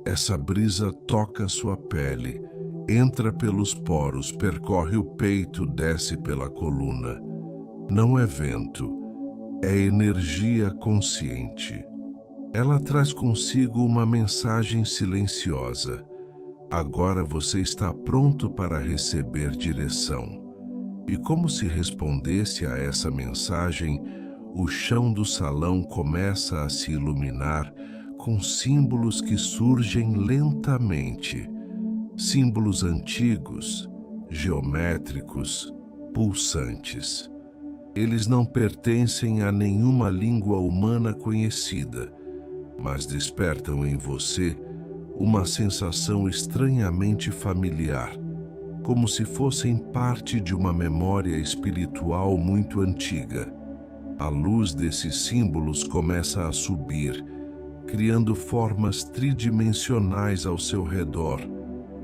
Essa brisa toca sua pele, entra pelos poros, percorre o peito, desce pela coluna. Não é vento, é energia consciente. Ela traz consigo uma mensagem silenciosa. Agora você está pronto para receber direção. E como se respondesse a essa mensagem, o chão do salão começa a se iluminar com símbolos que surgem lentamente. Símbolos antigos, geométricos, pulsantes. Eles não pertencem a nenhuma língua humana conhecida, mas despertam em você uma sensação estranhamente familiar, como se fossem parte de uma memória espiritual muito antiga. A luz desses símbolos começa a subir, criando formas tridimensionais ao seu redor,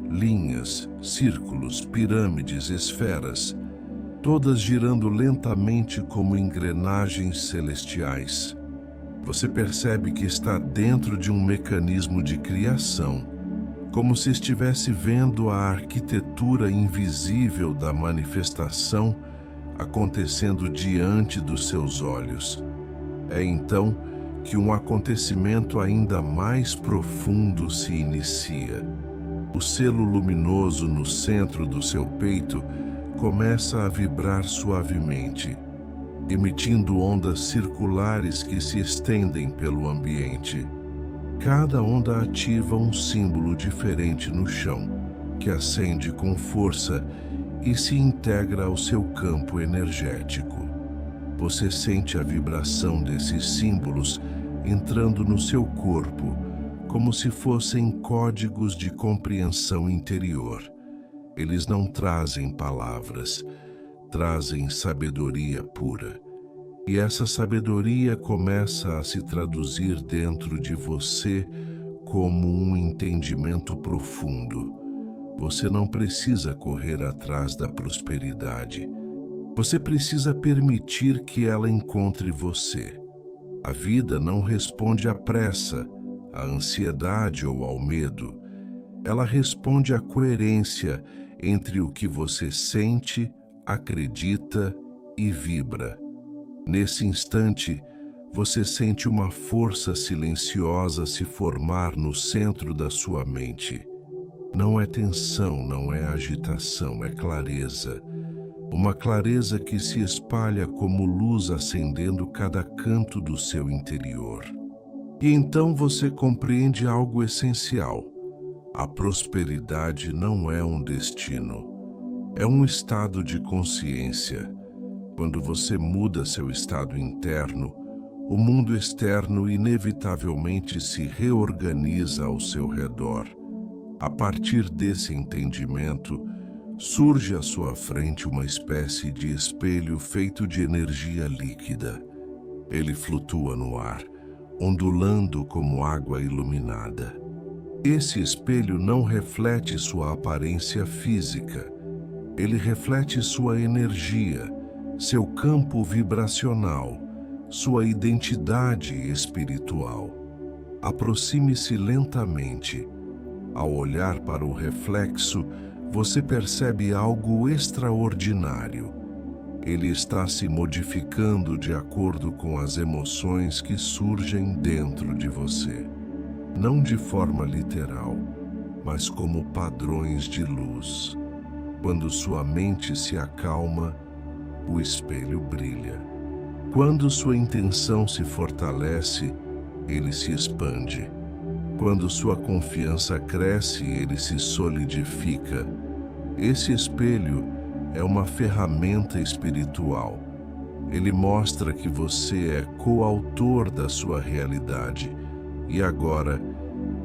linhas, círculos, pirâmides, esferas, todas girando lentamente como engrenagens celestiais. Você percebe que está dentro de um mecanismo de criação, como se estivesse vendo a arquitetura invisível da manifestação acontecendo diante dos seus olhos. É então que um acontecimento ainda mais profundo se inicia. O selo luminoso no centro do seu peito começa a vibrar suavemente, emitindo ondas circulares que se estendem pelo ambiente. Cada onda ativa um símbolo diferente no chão, que acende com força e se integra ao seu campo energético. Você sente a vibração desses símbolos entrando no seu corpo, como se fossem códigos de compreensão interior. Eles não trazem palavras, trazem sabedoria pura. E essa sabedoria começa a se traduzir dentro de você como um entendimento profundo. Você não precisa correr atrás da prosperidade. Você precisa permitir que ela encontre você. A vida não responde à pressa, à ansiedade ou ao medo. Ela responde à coerência entre o que você sente, acredita e vibra. Nesse instante, você sente uma força silenciosa se formar no centro da sua mente. Não é tensão, não é agitação, é clareza. Uma clareza que se espalha como luz acendendo cada canto do seu interior. E então você compreende algo essencial. A prosperidade não é um destino, é um estado de consciência. Quando você muda seu estado interno, o mundo externo inevitavelmente se reorganiza ao seu redor. A partir desse entendimento, surge à sua frente uma espécie de espelho feito de energia líquida. Ele flutua no ar, ondulando como água iluminada. Esse espelho não reflete sua aparência física. Ele reflete sua energia, seu campo vibracional, sua identidade espiritual. Aproxime-se lentamente. Ao olhar para o reflexo, você percebe algo extraordinário. Ele está se modificando de acordo com as emoções que surgem dentro de você. Não de forma literal, mas como padrões de luz. Quando sua mente se acalma, o espelho brilha. Quando sua intenção se fortalece, ele se expande. Quando sua confiança cresce e ele se solidifica, esse espelho é uma ferramenta espiritual. Ele mostra que você é coautor da sua realidade e agora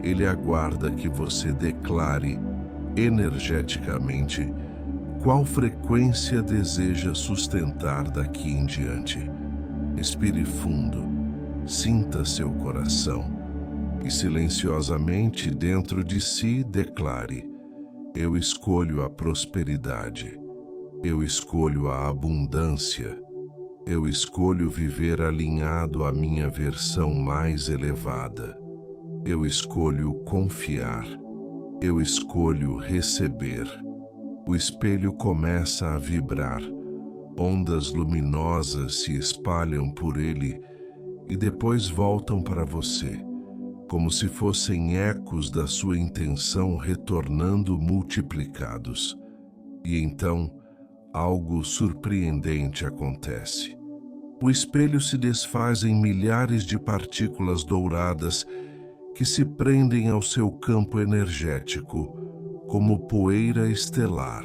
ele aguarda que você declare energeticamente qual frequência deseja sustentar daqui em diante. Respire fundo, sinta seu coração e silenciosamente dentro de si declare: eu escolho a prosperidade, eu escolho a abundância, eu escolho viver alinhado à minha versão mais elevada, eu escolho confiar, eu escolho receber. O espelho começa a vibrar, ondas luminosas se espalham por ele e depois voltam para você, como se fossem ecos da sua intenção retornando multiplicados. E então, algo surpreendente acontece. O espelho se desfaz em milhares de partículas douradas que se prendem ao seu campo energético, como poeira estelar.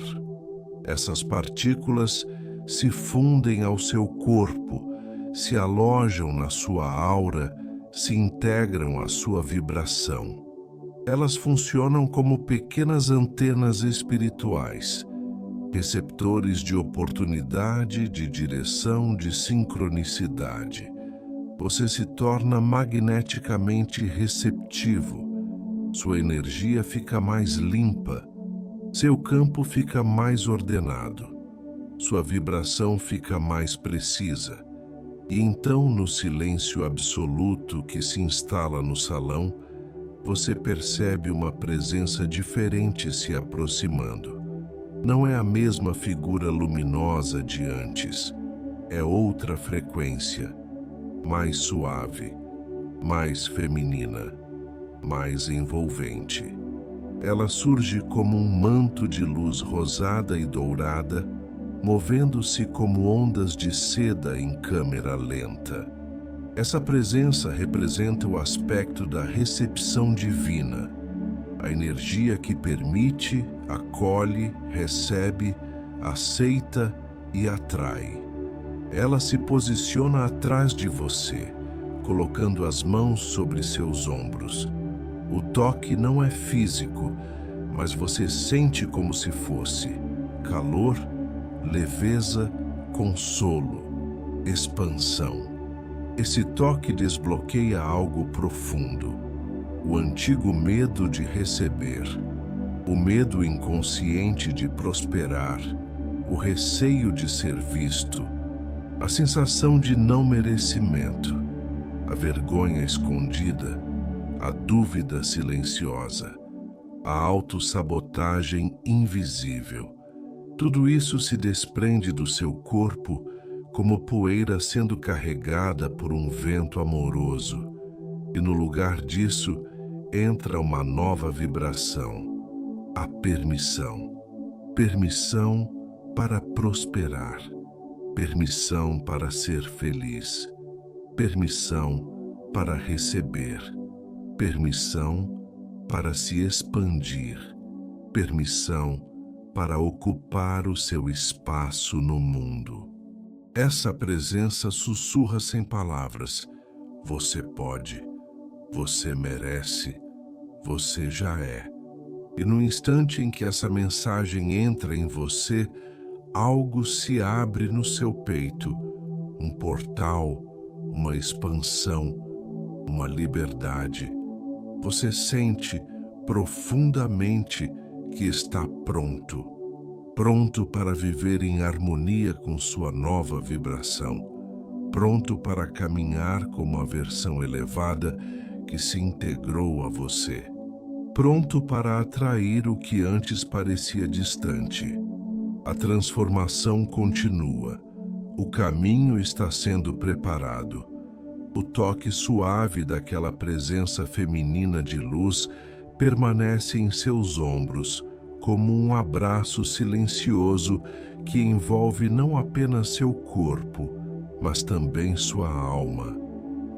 Essas partículas se fundem ao seu corpo, se alojam na sua aura, se integram à sua vibração. Elas funcionam como pequenas antenas espirituais, receptores de oportunidade, de direção, de sincronicidade. Você se torna magneticamente receptivo. Sua energia fica mais limpa, seu campo fica mais ordenado, sua vibração fica mais precisa. E então, no silêncio absoluto que se instala no salão, você percebe uma presença diferente se aproximando. Não é a mesma figura luminosa de antes, é outra frequência, mais suave, mais feminina, mais envolvente. Ela surge como um manto de luz rosada e dourada, movendo-se como ondas de seda em câmera lenta. Essa presença representa o aspecto da recepção divina, a energia que permite, acolhe, recebe, aceita e atrai. Ela se posiciona atrás de você, colocando as mãos sobre seus ombros. O toque não é físico, mas você sente como se fosse calor, leveza, consolo, expansão. Esse toque desbloqueia algo profundo, o antigo medo de receber, o medo inconsciente de prosperar, o receio de ser visto, a sensação de não merecimento, a vergonha escondida, a dúvida silenciosa, a autossabotagem invisível. Tudo isso se desprende do seu corpo como poeira sendo carregada por um vento amoroso, e no lugar disso entra uma nova vibração, a permissão. Permissão para prosperar, permissão para ser feliz, permissão para receber, permissão para se expandir, permissão para ocupar o seu espaço no mundo. Essa presença sussurra sem palavras: você pode, você merece, você já é. E no instante em que essa mensagem entra em você, algo se abre no seu peito, um portal, uma expansão, uma liberdade. Você sente profundamente que está pronto, pronto para viver em harmonia com sua nova vibração, pronto para caminhar como a versão elevada que se integrou a você, pronto para atrair o que antes parecia distante. A transformação continua, o caminho está sendo preparado. O toque suave daquela presença feminina de luz permanece em seus ombros, como um abraço silencioso que envolve não apenas seu corpo, mas também sua alma.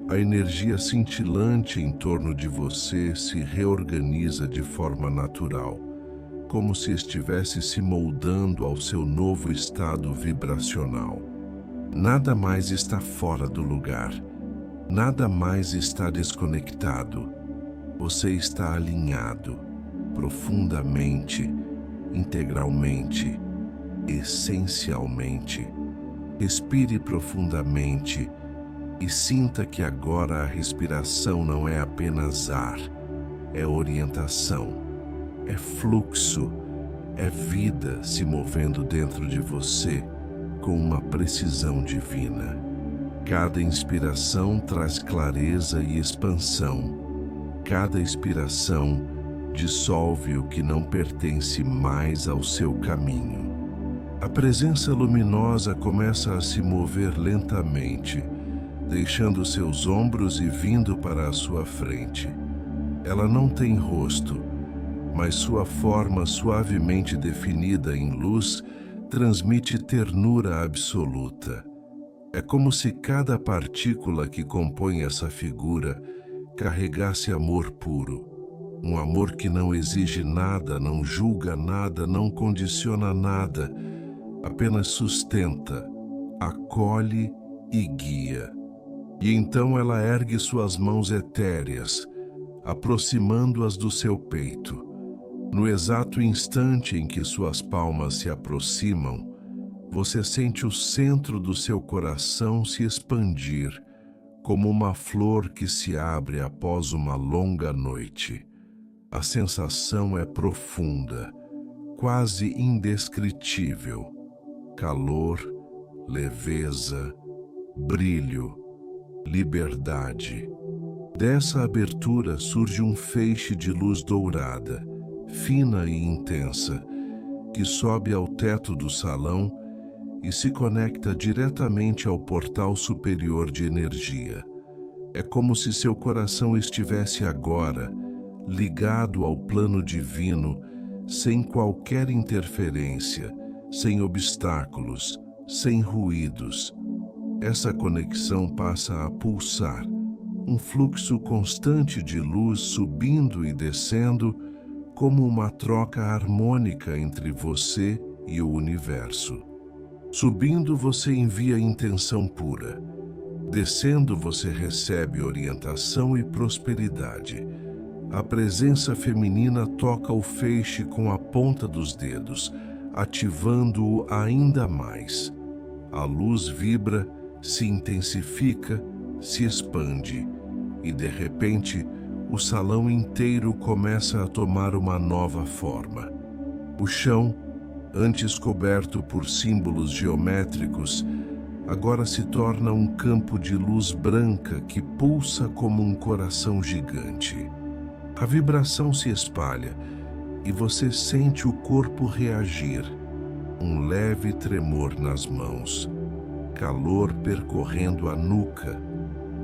A energia cintilante em torno de você se reorganiza de forma natural, como se estivesse se moldando ao seu novo estado vibracional. Nada mais está fora do lugar, nada mais está desconectado. Você está alinhado, profundamente, integralmente, essencialmente. Respire profundamente e sinta que agora a respiração não é apenas ar, é orientação, é fluxo, é vida se movendo dentro de você com uma precisão divina. Cada inspiração traz clareza e expansão. Cada expiração dissolve o que não pertence mais ao seu caminho. A presença luminosa começa a se mover lentamente, deixando seus ombros e vindo para a sua frente. Ela não tem rosto, mas sua forma suavemente definida em luz transmite ternura absoluta. É como se cada partícula que compõe essa figura carregasse amor puro. Um amor que não exige nada, não julga nada, não condiciona nada, apenas sustenta, acolhe e guia. E então ela ergue suas mãos etéreas, aproximando-as do seu peito. No exato instante em que suas palmas se aproximam, você sente o centro do seu coração se expandir, como uma flor que se abre após uma longa noite. A sensação é profunda, quase indescritível. Calor, leveza, brilho, liberdade. Dessa abertura surge um feixe de luz dourada, fina e intensa, que sobe ao teto do salão e se conecta diretamente ao portal superior de energia. É como se seu coração estivesse agora ligado ao plano divino, sem qualquer interferência, sem obstáculos, sem ruídos. Essa conexão passa a pulsar, um fluxo constante de luz subindo e descendo, como uma troca harmônica entre você e o universo. Subindo, você envia intenção pura. Descendo, você recebe orientação e prosperidade. A presença feminina toca o feixe com a ponta dos dedos, ativando-o ainda mais. A luz vibra, se intensifica, se expande, e de repente, o salão inteiro começa a tomar uma nova forma. O chão, antes coberto por símbolos geométricos, agora se torna um campo de luz branca que pulsa como um coração gigante. A vibração se espalha e você sente o corpo reagir. Um leve tremor nas mãos, calor percorrendo a nuca,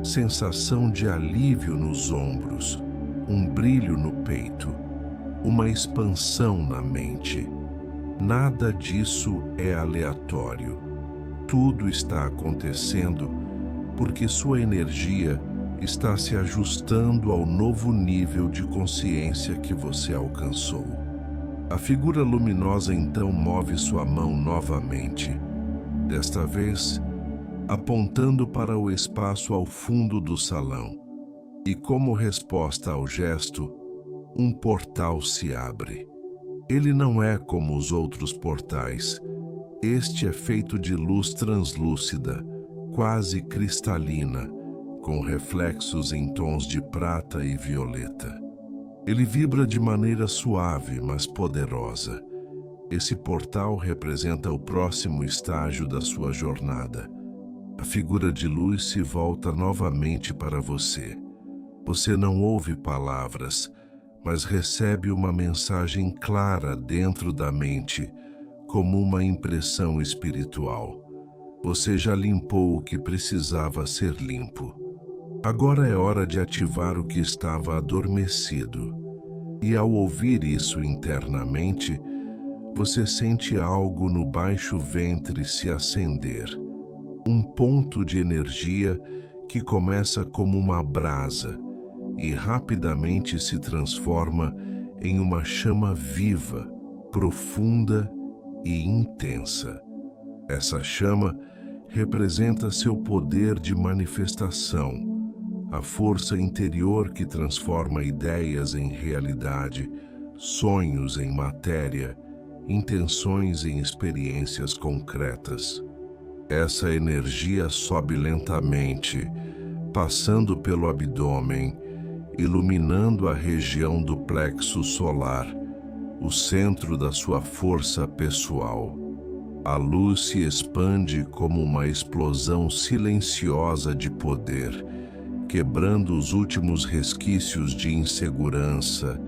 sensação de alívio nos ombros, um brilho no peito, uma expansão na mente. Nada disso é aleatório. Tudo está acontecendo porque sua energia está se ajustando ao novo nível de consciência que você alcançou. A figura luminosa então move sua mão novamente, desta vez apontando para o espaço ao fundo do salão. E como resposta ao gesto, um portal se abre. Ele não é como os outros portais. Este é feito de luz translúcida, quase cristalina, com reflexos em tons de prata e violeta. Ele vibra de maneira suave, mas poderosa. Esse portal representa o próximo estágio da sua jornada. A figura de luz se volta novamente para você. Você não ouve palavras, mas recebe uma mensagem clara dentro da mente, como uma impressão espiritual. Você já limpou o que precisava ser limpo. Agora é hora de ativar o que estava adormecido. E ao ouvir isso internamente, você sente algo no baixo ventre se acender. Um ponto de energia que começa como uma brasa e rapidamente se transforma em uma chama viva, profunda e intensa. Essa chama representa seu poder de manifestação, a força interior que transforma ideias em realidade, sonhos em matéria, intenções em experiências concretas. Essa energia sobe lentamente, passando pelo abdômen, iluminando a região do plexo solar, o centro da sua força pessoal. A luz se expande como uma explosão silenciosa de poder, quebrando os últimos resquícios de insegurança,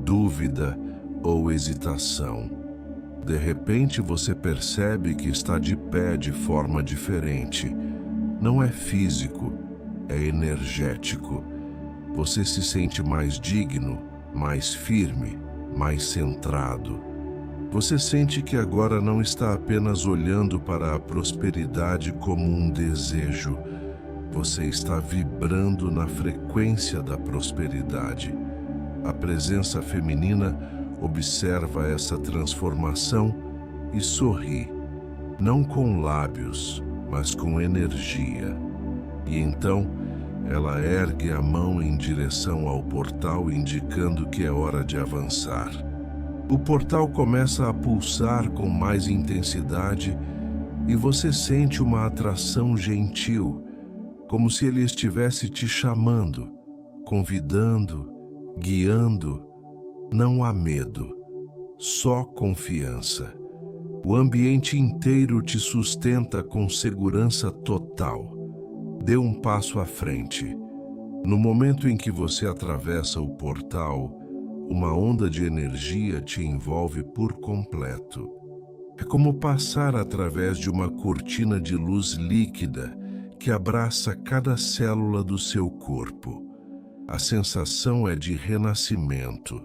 dúvida ou hesitação. De repente você percebe que está de pé de forma diferente. Não é físico, é energético. Você se sente mais digno, mais firme, mais centrado. Você sente que agora não está apenas olhando para a prosperidade como um desejo. Você está vibrando na frequência da prosperidade. A presença feminina observa essa transformação e sorri, não com lábios, mas com energia. E então, ela ergue a mão em direção ao portal, indicando que é hora de avançar. O portal começa a pulsar com mais intensidade e você sente uma atração gentil, como se ele estivesse te chamando, convidando, guiando. Não há medo, só confiança. O ambiente inteiro te sustenta com segurança total. Dê um passo à frente. No momento em que você atravessa o portal, uma onda de energia te envolve por completo. É como passar através de uma cortina de luz líquida que abraça cada célula do seu corpo. A sensação é de renascimento.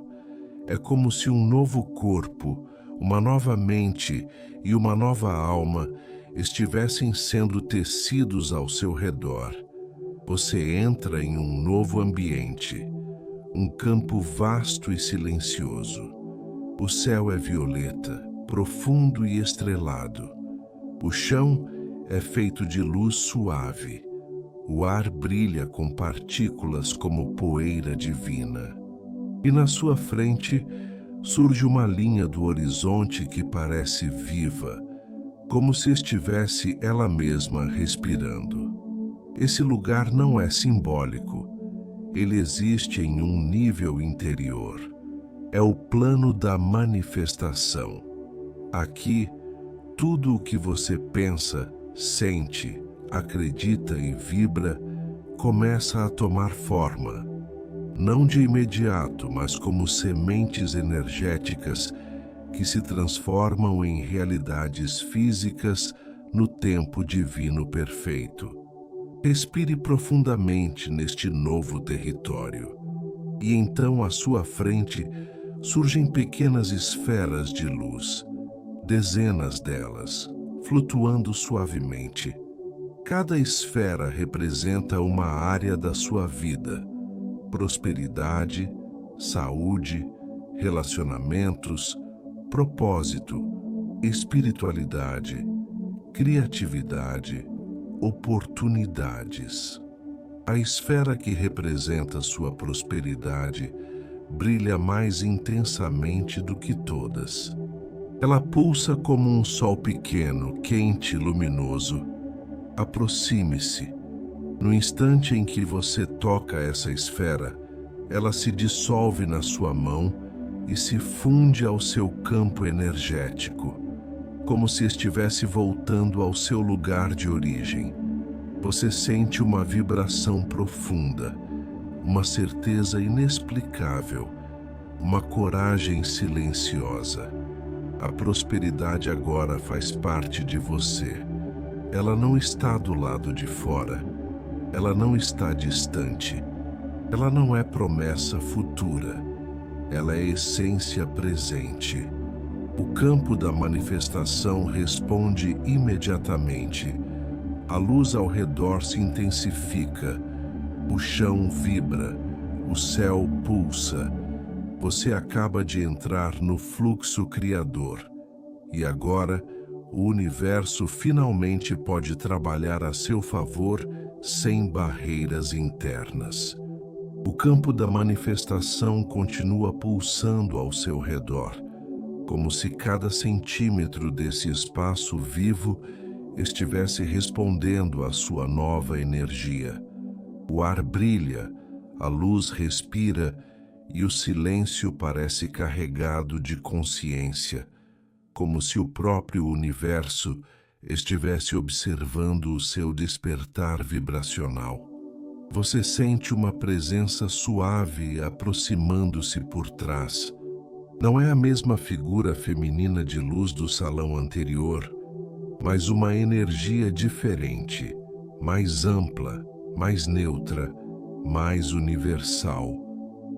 É como se um novo corpo, uma nova mente e uma nova alma estivessem sendo tecidos ao seu redor. Você entra em um novo ambiente, um campo vasto e silencioso. O céu é violeta, profundo e estrelado. O chão é feito de luz suave. O ar brilha com partículas como poeira divina. E na sua frente surge uma linha do horizonte que parece viva, como se estivesse ela mesma respirando. Esse lugar não é simbólico. Ele existe em um nível interior. É o plano da manifestação. Aqui, tudo o que você pensa, sente, acredita e vibra começa a tomar forma. Não de imediato, mas como sementes energéticas que se transformam em realidades físicas no tempo divino perfeito. Respire profundamente neste novo território. E então à sua frente surgem pequenas esferas de luz, dezenas delas, flutuando suavemente. Cada esfera representa uma área da sua vida: prosperidade, saúde, relacionamentos, propósito, espiritualidade, criatividade, oportunidades. A esfera que representa sua prosperidade brilha mais intensamente do que todas. Ela pulsa como um sol pequeno, quente e luminoso. Aproxime-se. No instante em que você toca essa esfera, ela se dissolve na sua mão e se funde ao seu campo energético, como se estivesse voltando ao seu lugar de origem. Você sente uma vibração profunda, uma certeza inexplicável, uma coragem silenciosa. A prosperidade agora faz parte de você. Ela não está do lado de fora. Ela não está distante. Ela não é promessa futura. Ela é essência presente. O campo da manifestação responde imediatamente. A luz ao redor se intensifica, o chão vibra, o céu pulsa. Você acaba de entrar no fluxo criador. E agora, o universo finalmente pode trabalhar a seu favor sem barreiras internas. O campo da manifestação continua pulsando ao seu redor, como se cada centímetro desse espaço vivo estivesse respondendo à sua nova energia. O ar brilha, a luz respira e o silêncio parece carregado de consciência, como se o próprio universo estivesse observando o seu despertar vibracional. Você sente uma presença suave aproximando-se por trás. Não é a mesma figura feminina de luz do salão anterior, mas uma energia diferente, mais ampla, mais neutra, mais universal.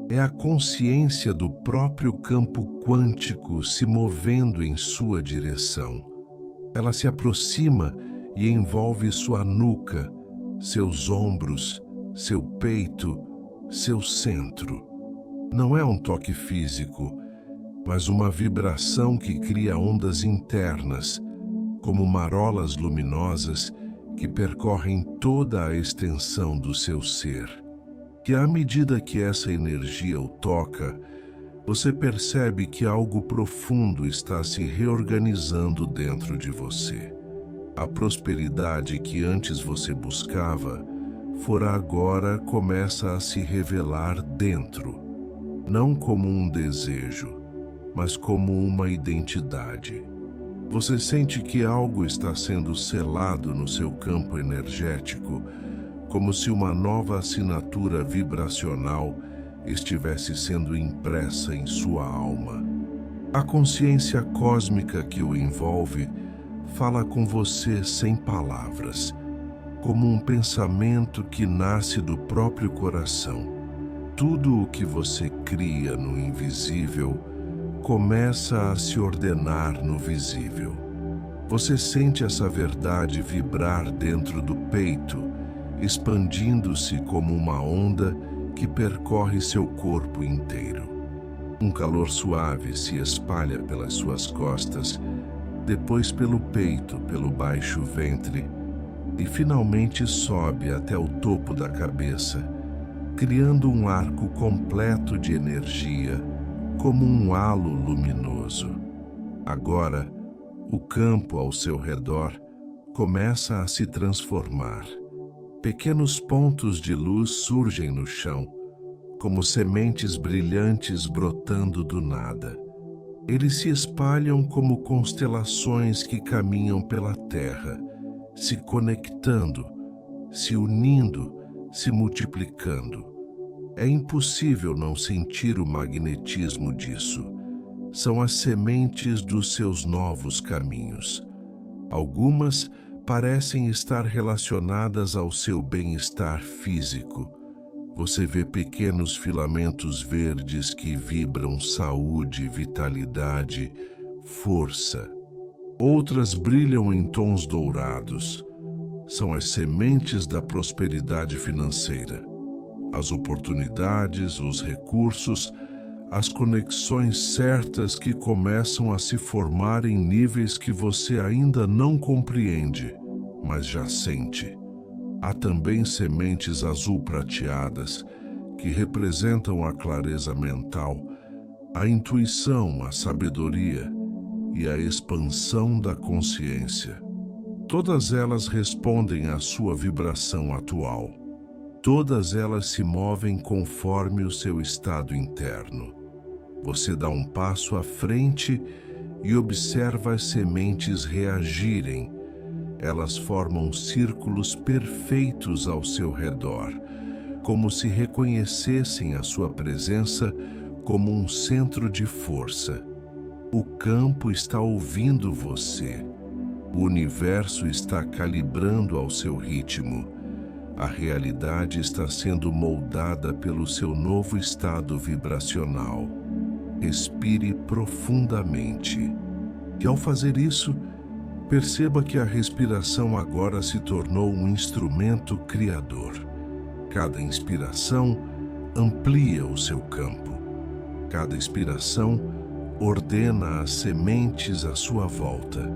É a consciência do próprio campo quântico se movendo em sua direção. Ela se aproxima e envolve sua nuca, seus ombros, seu peito, seu centro. Não é um toque físico, mas uma vibração que cria ondas internas, como marolas luminosas que percorrem toda a extensão do seu ser. E à medida que essa energia o toca, você percebe que algo profundo está se reorganizando dentro de você. A prosperidade que antes você buscava, fora agora começa a se revelar dentro, não como um desejo, mas como uma identidade. Você sente que algo está sendo selado no seu campo energético, como se uma nova assinatura vibracional estivesse sendo impressa em sua alma. A consciência cósmica que o envolve fala com você sem palavras, como um pensamento que nasce do próprio coração. Tudo o que você cria no invisível começa a se ordenar no visível. Você sente essa verdade vibrar dentro do peito, expandindo-se como uma onda que percorre seu corpo inteiro. Um calor suave se espalha pelas suas costas, depois pelo peito, pelo baixo ventre, e finalmente sobe até o topo da cabeça, criando um arco completo de energia, como um halo luminoso. Agora, o campo ao seu redor começa a se transformar. Pequenos pontos de luz surgem no chão, como sementes brilhantes brotando do nada. Eles se espalham como constelações que caminham pela terra, se conectando, se unindo, se multiplicando. É impossível não sentir o magnetismo disso. São as sementes dos seus novos caminhos. Algumas parecem estar relacionadas ao seu bem-estar físico. Você vê pequenos filamentos verdes que vibram saúde, vitalidade, força. Outras brilham em tons dourados. São as sementes da prosperidade financeira. As oportunidades, os recursos, as conexões certas que começam a se formar em níveis que você ainda não compreende, mas já sente. Há também sementes azul-prateadas, que representam a clareza mental, a intuição, a sabedoria e a expansão da consciência. Todas elas respondem à sua vibração atual. Todas elas se movem conforme o seu estado interno. Você dá um passo à frente e observa as sementes reagirem. Elas formam círculos perfeitos ao seu redor, como se reconhecessem a sua presença como um centro de força. O campo está ouvindo você. O universo está calibrando ao seu ritmo. A realidade está sendo moldada pelo seu novo estado vibracional. Respire profundamente. E ao fazer isso, Perceba que a respiração agora se tornou um instrumento criador. Cada inspiração amplia o seu campo. Cada expiração ordena as sementes à sua volta.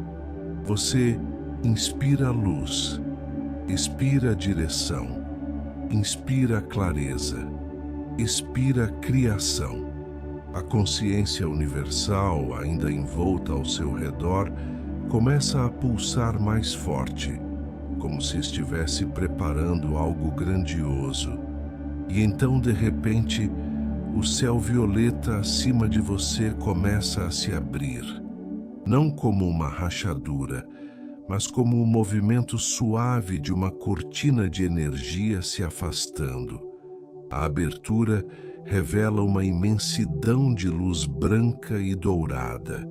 Você inspira luz, expira direção, inspira clareza, expira criação. A consciência universal, ainda envolta ao seu redor, começa a pulsar mais forte, como se estivesse preparando algo grandioso. E então, de repente, o céu violeta acima de você começa a se abrir, não como uma rachadura, mas como o movimento suave de uma cortina de energia se afastando. A abertura revela uma imensidão de luz branca e dourada,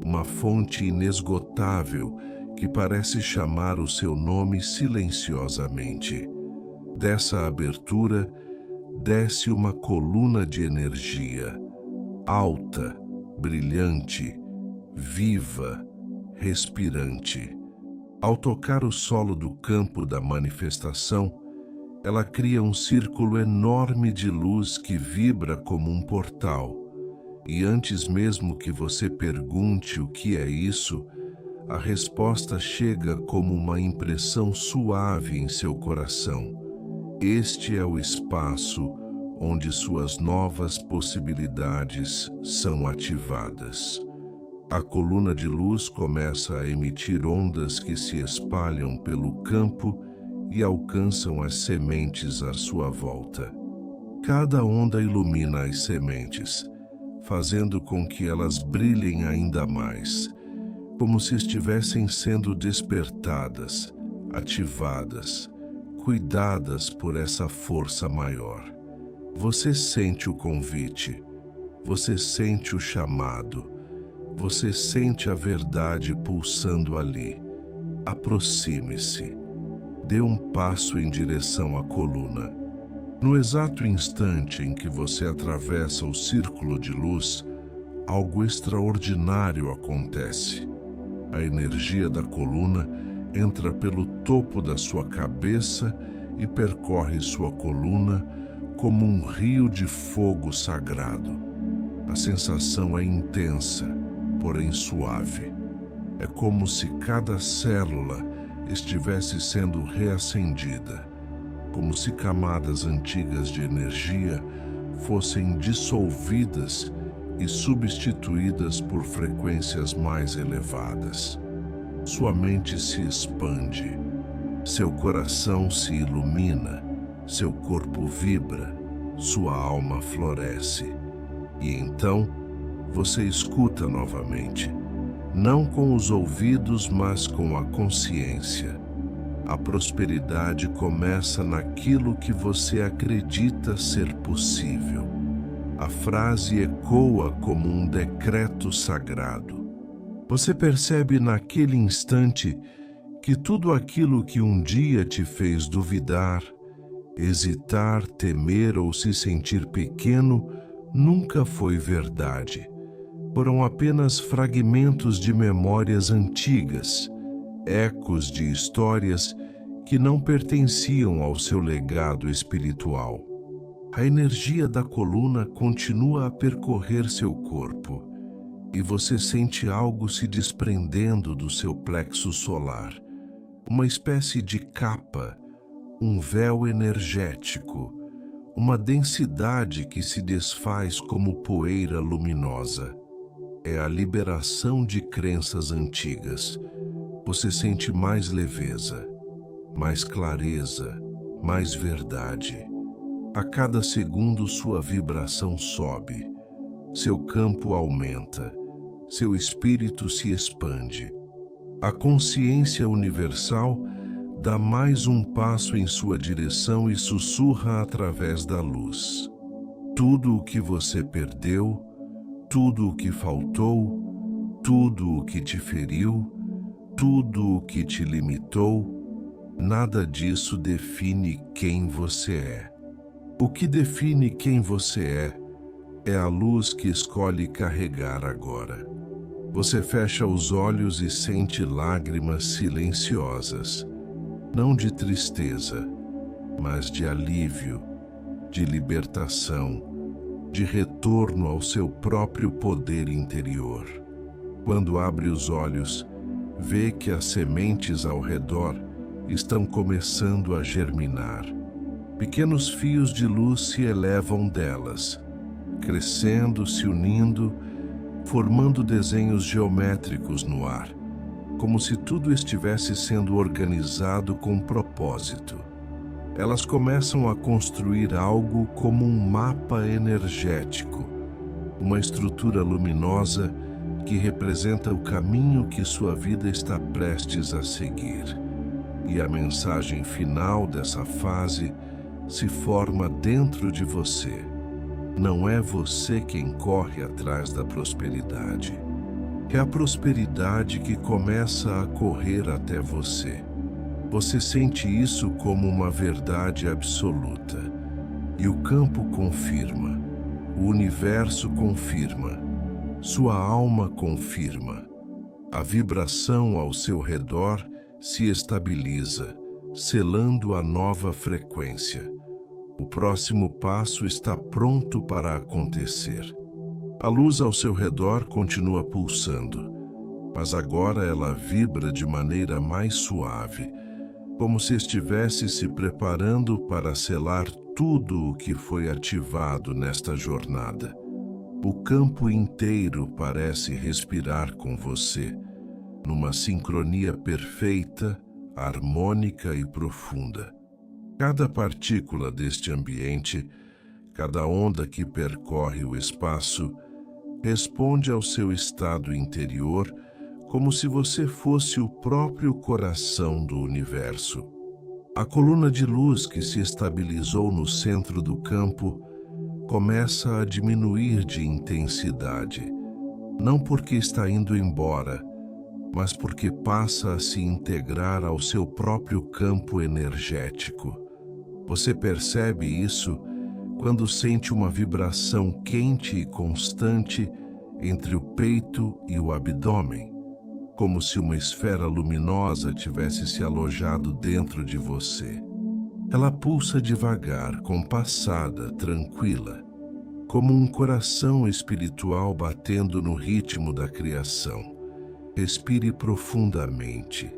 uma fonte inesgotável que parece chamar o seu nome silenciosamente. Dessa abertura, desce uma coluna de energia, alta, brilhante, viva, respirante. Ao tocar o solo do campo da manifestação, ela cria um círculo enorme de luz que vibra como um portal. E antes mesmo que você pergunte o que é isso, a resposta chega como uma impressão suave em seu coração. Este é o espaço onde suas novas possibilidades são ativadas. A coluna de luz começa a emitir ondas que se espalham pelo campo e alcançam as sementes à sua volta. Cada onda ilumina as sementes, fazendo com que elas brilhem ainda mais, como se estivessem sendo despertadas, ativadas, cuidadas por essa força maior. Você sente o convite, você sente o chamado, você sente a verdade pulsando ali. Aproxime-se, dê um passo em direção à coluna. No exato instante em que você atravessa o círculo de luz, algo extraordinário acontece. A energia da coluna entra pelo topo da sua cabeça e percorre sua coluna como um rio de fogo sagrado. A sensação é intensa, porém suave. É como se cada célula estivesse sendo reacendida, como se camadas antigas de energia fossem dissolvidas e substituídas por frequências mais elevadas. Sua mente se expande, seu coração se ilumina, seu corpo vibra, sua alma floresce. E então, você escuta novamente, não com os ouvidos, mas com a consciência. A prosperidade começa naquilo que você acredita ser possível. A frase ecoa como um decreto sagrado. Você percebe naquele instante que tudo aquilo que um dia te fez duvidar, hesitar, temer ou se sentir pequeno nunca foi verdade. Foram apenas fragmentos de memórias antigas, ecos de histórias que não pertenciam ao seu legado espiritual. A energia da coluna continua a percorrer seu corpo e você sente algo se desprendendo do seu plexo solar, uma espécie de capa, um véu energético, uma densidade que se desfaz como poeira luminosa. É a liberação de crenças antigas. Você sente mais leveza, mais clareza, mais verdade. A cada segundo sua vibração sobe, seu campo aumenta, seu espírito se expande. A consciência universal dá mais um passo em sua direção e sussurra através da luz. Tudo o que você perdeu, tudo o que faltou, tudo o que te feriu, tudo o que te limitou, nada disso define quem você é. O que define quem você é a luz que escolhe carregar agora. Você fecha os olhos e sente lágrimas silenciosas, não de tristeza, mas de alívio, de libertação, de retorno ao seu próprio poder interior. Quando abre os olhos, vê que as sementes ao redor estão começando a germinar. Pequenos fios de luz se elevam delas, crescendo, se unindo, formando desenhos geométricos no ar, como se tudo estivesse sendo organizado com propósito. Elas começam a construir algo como um mapa energético, uma estrutura luminosa que representa o caminho que sua vida está prestes a seguir. E a mensagem final dessa fase se forma dentro de você. Não é você quem corre atrás da prosperidade. É a prosperidade que começa a correr até você. Você sente isso como uma verdade absoluta. E o campo confirma, o universo confirma, sua alma confirma. A vibração ao seu redor se estabiliza, selando a nova frequência. O próximo passo está pronto para acontecer. A luz ao seu redor continua pulsando, mas agora ela vibra de maneira mais suave, como se estivesse se preparando para selar tudo o que foi ativado nesta jornada. O campo inteiro parece respirar com você, numa sincronia perfeita, harmônica e profunda. Cada partícula deste ambiente, cada onda que percorre o espaço, responde ao seu estado interior como se você fosse o próprio coração do universo. A coluna de luz que se estabilizou no centro do campo começa a diminuir de intensidade, não porque está indo embora, mas porque passa a se integrar ao seu próprio campo energético. Você percebe isso quando sente uma vibração quente e constante entre o peito e o abdômen, como se uma esfera luminosa tivesse se alojado dentro de você. Ela pulsa devagar, compassada, tranquila, como um coração espiritual batendo no ritmo da criação. Respire profundamente.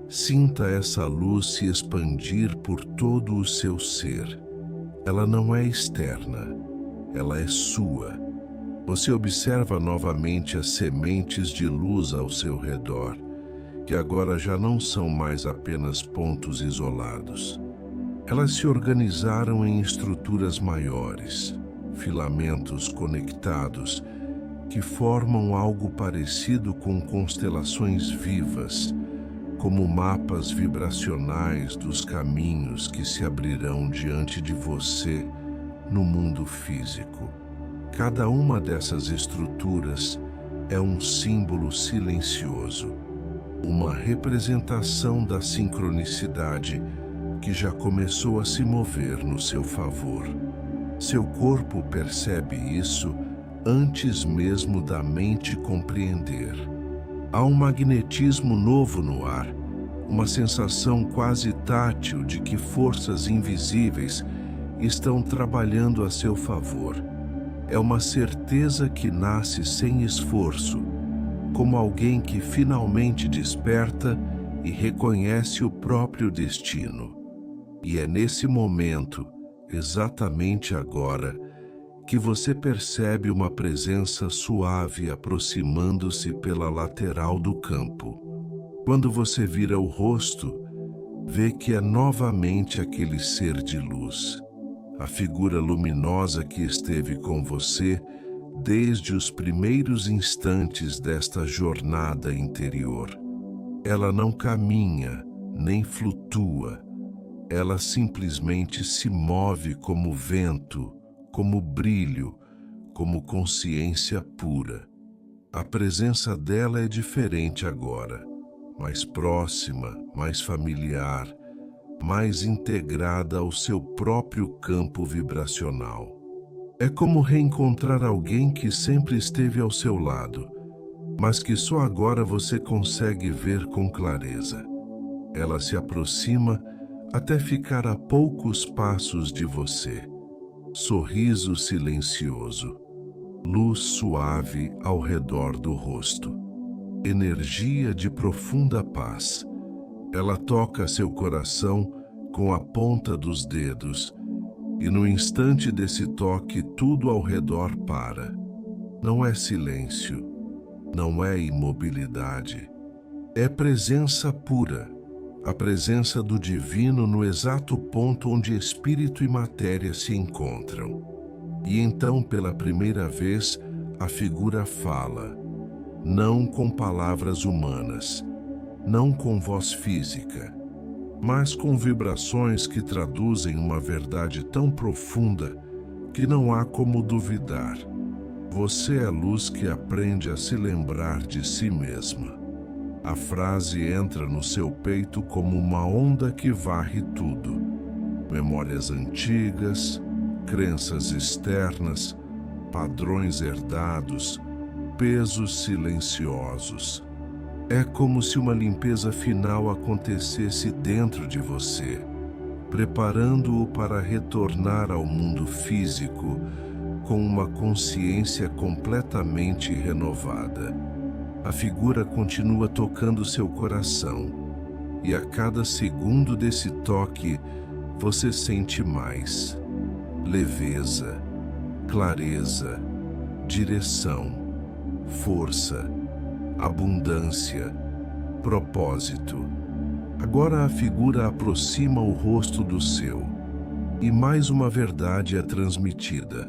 Sinta essa luz se expandir por todo o seu ser. Ela não é externa, ela é sua. Você observa novamente as sementes de luz ao seu redor, que agora já não são mais apenas pontos isolados. Elas se organizaram em estruturas maiores, filamentos conectados, que formam algo parecido com constelações vivas, como mapas vibracionais dos caminhos que se abrirão diante de você no mundo físico. Cada uma dessas estruturas é um símbolo silencioso, uma representação da sincronicidade que já começou a se mover no seu favor. Seu corpo percebe isso antes mesmo da mente compreender. Há um magnetismo novo no ar, uma sensação quase tátil de que forças invisíveis estão trabalhando a seu favor. É uma certeza que nasce sem esforço, como alguém que finalmente desperta e reconhece o próprio destino. E é nesse momento, exatamente agora, que você percebe uma presença suave aproximando-se pela lateral do campo. Quando você vira o rosto, vê que é novamente aquele ser de luz, a figura luminosa que esteve com você desde os primeiros instantes desta jornada interior. Ela não caminha, nem flutua, ela simplesmente se move como vento, como brilho, como consciência pura. A presença dela é diferente agora, mais próxima, mais familiar, mais integrada ao seu próprio campo vibracional. É como reencontrar alguém que sempre esteve ao seu lado, mas que só agora você consegue ver com clareza. Ela se aproxima até ficar a poucos passos de você. Sorriso silencioso, luz suave ao redor do rosto, energia de profunda paz. Ela toca seu coração com a ponta dos dedos, e no instante desse toque tudo ao redor para. Não é silêncio, não é imobilidade, é presença pura, a presença do divino no exato ponto onde espírito e matéria se encontram. E então, pela primeira vez, a figura fala, não com palavras humanas, não com voz física, mas com vibrações que traduzem uma verdade tão profunda que não há como duvidar. Você é a luz que aprende a se lembrar de si mesma. A frase entra no seu peito como uma onda que varre tudo. Memórias antigas, crenças externas, padrões herdados, pesos silenciosos. É como se uma limpeza final acontecesse dentro de você, preparando-o para retornar ao mundo físico com uma consciência completamente renovada. A figura continua tocando seu coração, e a cada segundo desse toque você sente mais leveza, clareza, direção, força, abundância, propósito. Agora a figura aproxima o rosto do seu, e mais uma verdade é transmitida.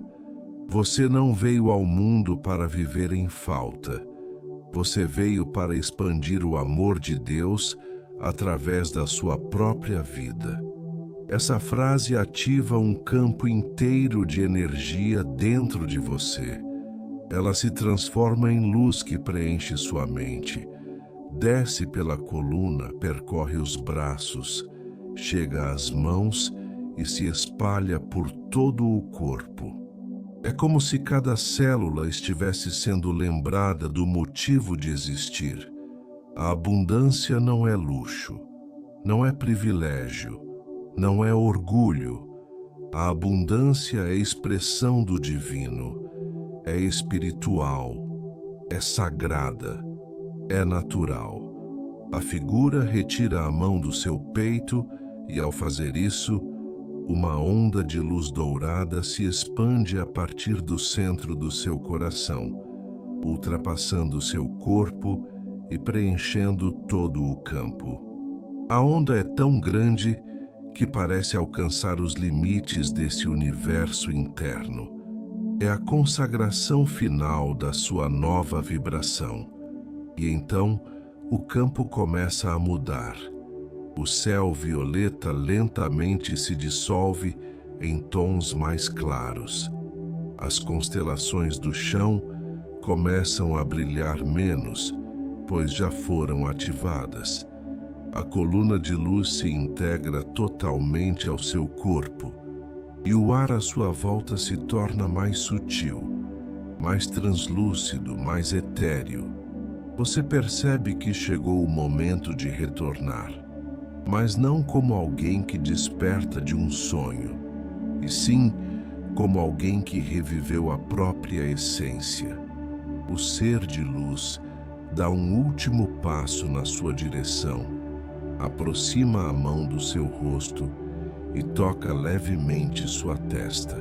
Você não veio ao mundo para viver em falta. Você veio para expandir o amor de Deus através da sua própria vida. Essa frase ativa um campo inteiro de energia dentro de você. Ela se transforma em luz que preenche sua mente, desce pela coluna, percorre os braços, chega às mãos e se espalha por todo o corpo. É como se cada célula estivesse sendo lembrada do motivo de existir. A abundância não é luxo, não é privilégio, não é orgulho. A abundância é expressão do divino, é espiritual, é sagrada, é natural. A figura retira a mão do seu peito e, ao fazer isso, uma onda de luz dourada se expande a partir do centro do seu coração, ultrapassando seu corpo e preenchendo todo o campo. A onda é tão grande que parece alcançar os limites desse universo interno. É a consagração final da sua nova vibração. E então, o campo começa a mudar. O céu violeta lentamente se dissolve em tons mais claros. As constelações do chão começam a brilhar menos, pois já foram ativadas. A coluna de luz se integra totalmente ao seu corpo, e o ar à sua volta se torna mais sutil, mais translúcido, mais etéreo. Você percebe que chegou o momento de retornar, mas não como alguém que desperta de um sonho, e sim como alguém que reviveu a própria essência. O ser de luz dá um último passo na sua direção, aproxima a mão do seu rosto e toca levemente sua testa.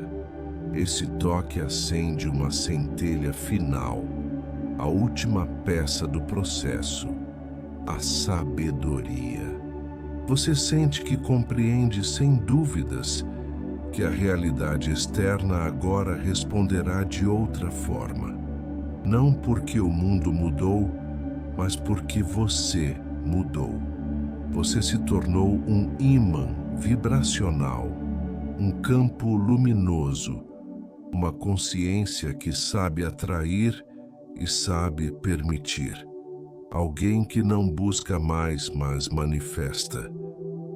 Esse toque acende uma centelha final, a última peça do processo, a sabedoria. Você sente que compreende sem dúvidas que a realidade externa agora responderá de outra forma. Não porque o mundo mudou, mas porque você mudou. Você se tornou um ímã vibracional, um campo luminoso, uma consciência que sabe atrair e sabe permitir. Alguém que não busca mais, mas manifesta.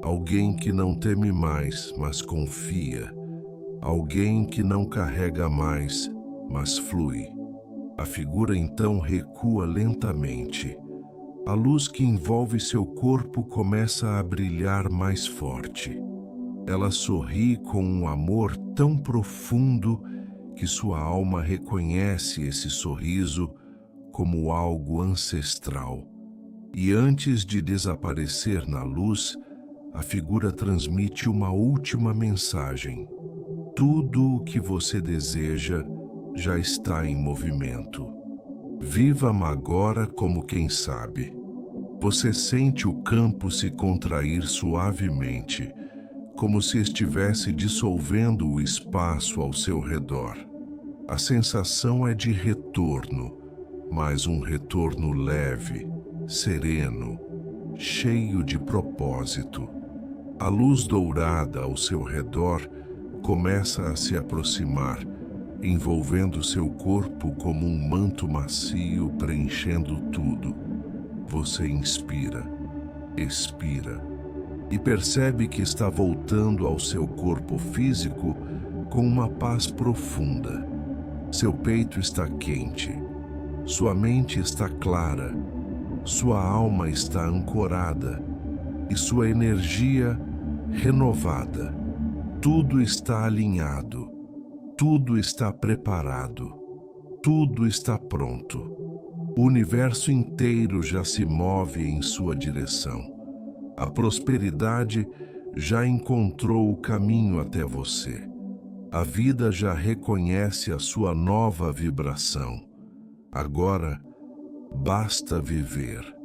Alguém que não teme mais, mas confia. Alguém que não carrega mais, mas flui. A figura então recua lentamente. A luz que envolve seu corpo começa a brilhar mais forte. Ela sorri com um amor tão profundo que sua alma reconhece esse sorriso como algo ancestral. E antes de desaparecer na luz, a figura transmite uma última mensagem. Tudo o que você deseja já está em movimento. Viva agora como quem sabe. Você sente o campo se contrair suavemente, como se estivesse dissolvendo o espaço ao seu redor. A sensação é de retorno, mas um retorno leve, sereno, cheio de propósito. A luz dourada ao seu redor começa a se aproximar, envolvendo seu corpo como um manto macio preenchendo tudo. Você inspira, expira e percebe que está voltando ao seu corpo físico com uma paz profunda. Seu peito está quente, sua mente está clara, sua alma está ancorada e sua energia renovada. Tudo está alinhado, tudo está preparado, tudo está pronto. O universo inteiro já se move em sua direção. A prosperidade já encontrou o caminho até você. A vida já reconhece a sua nova vibração. Agora, basta viver.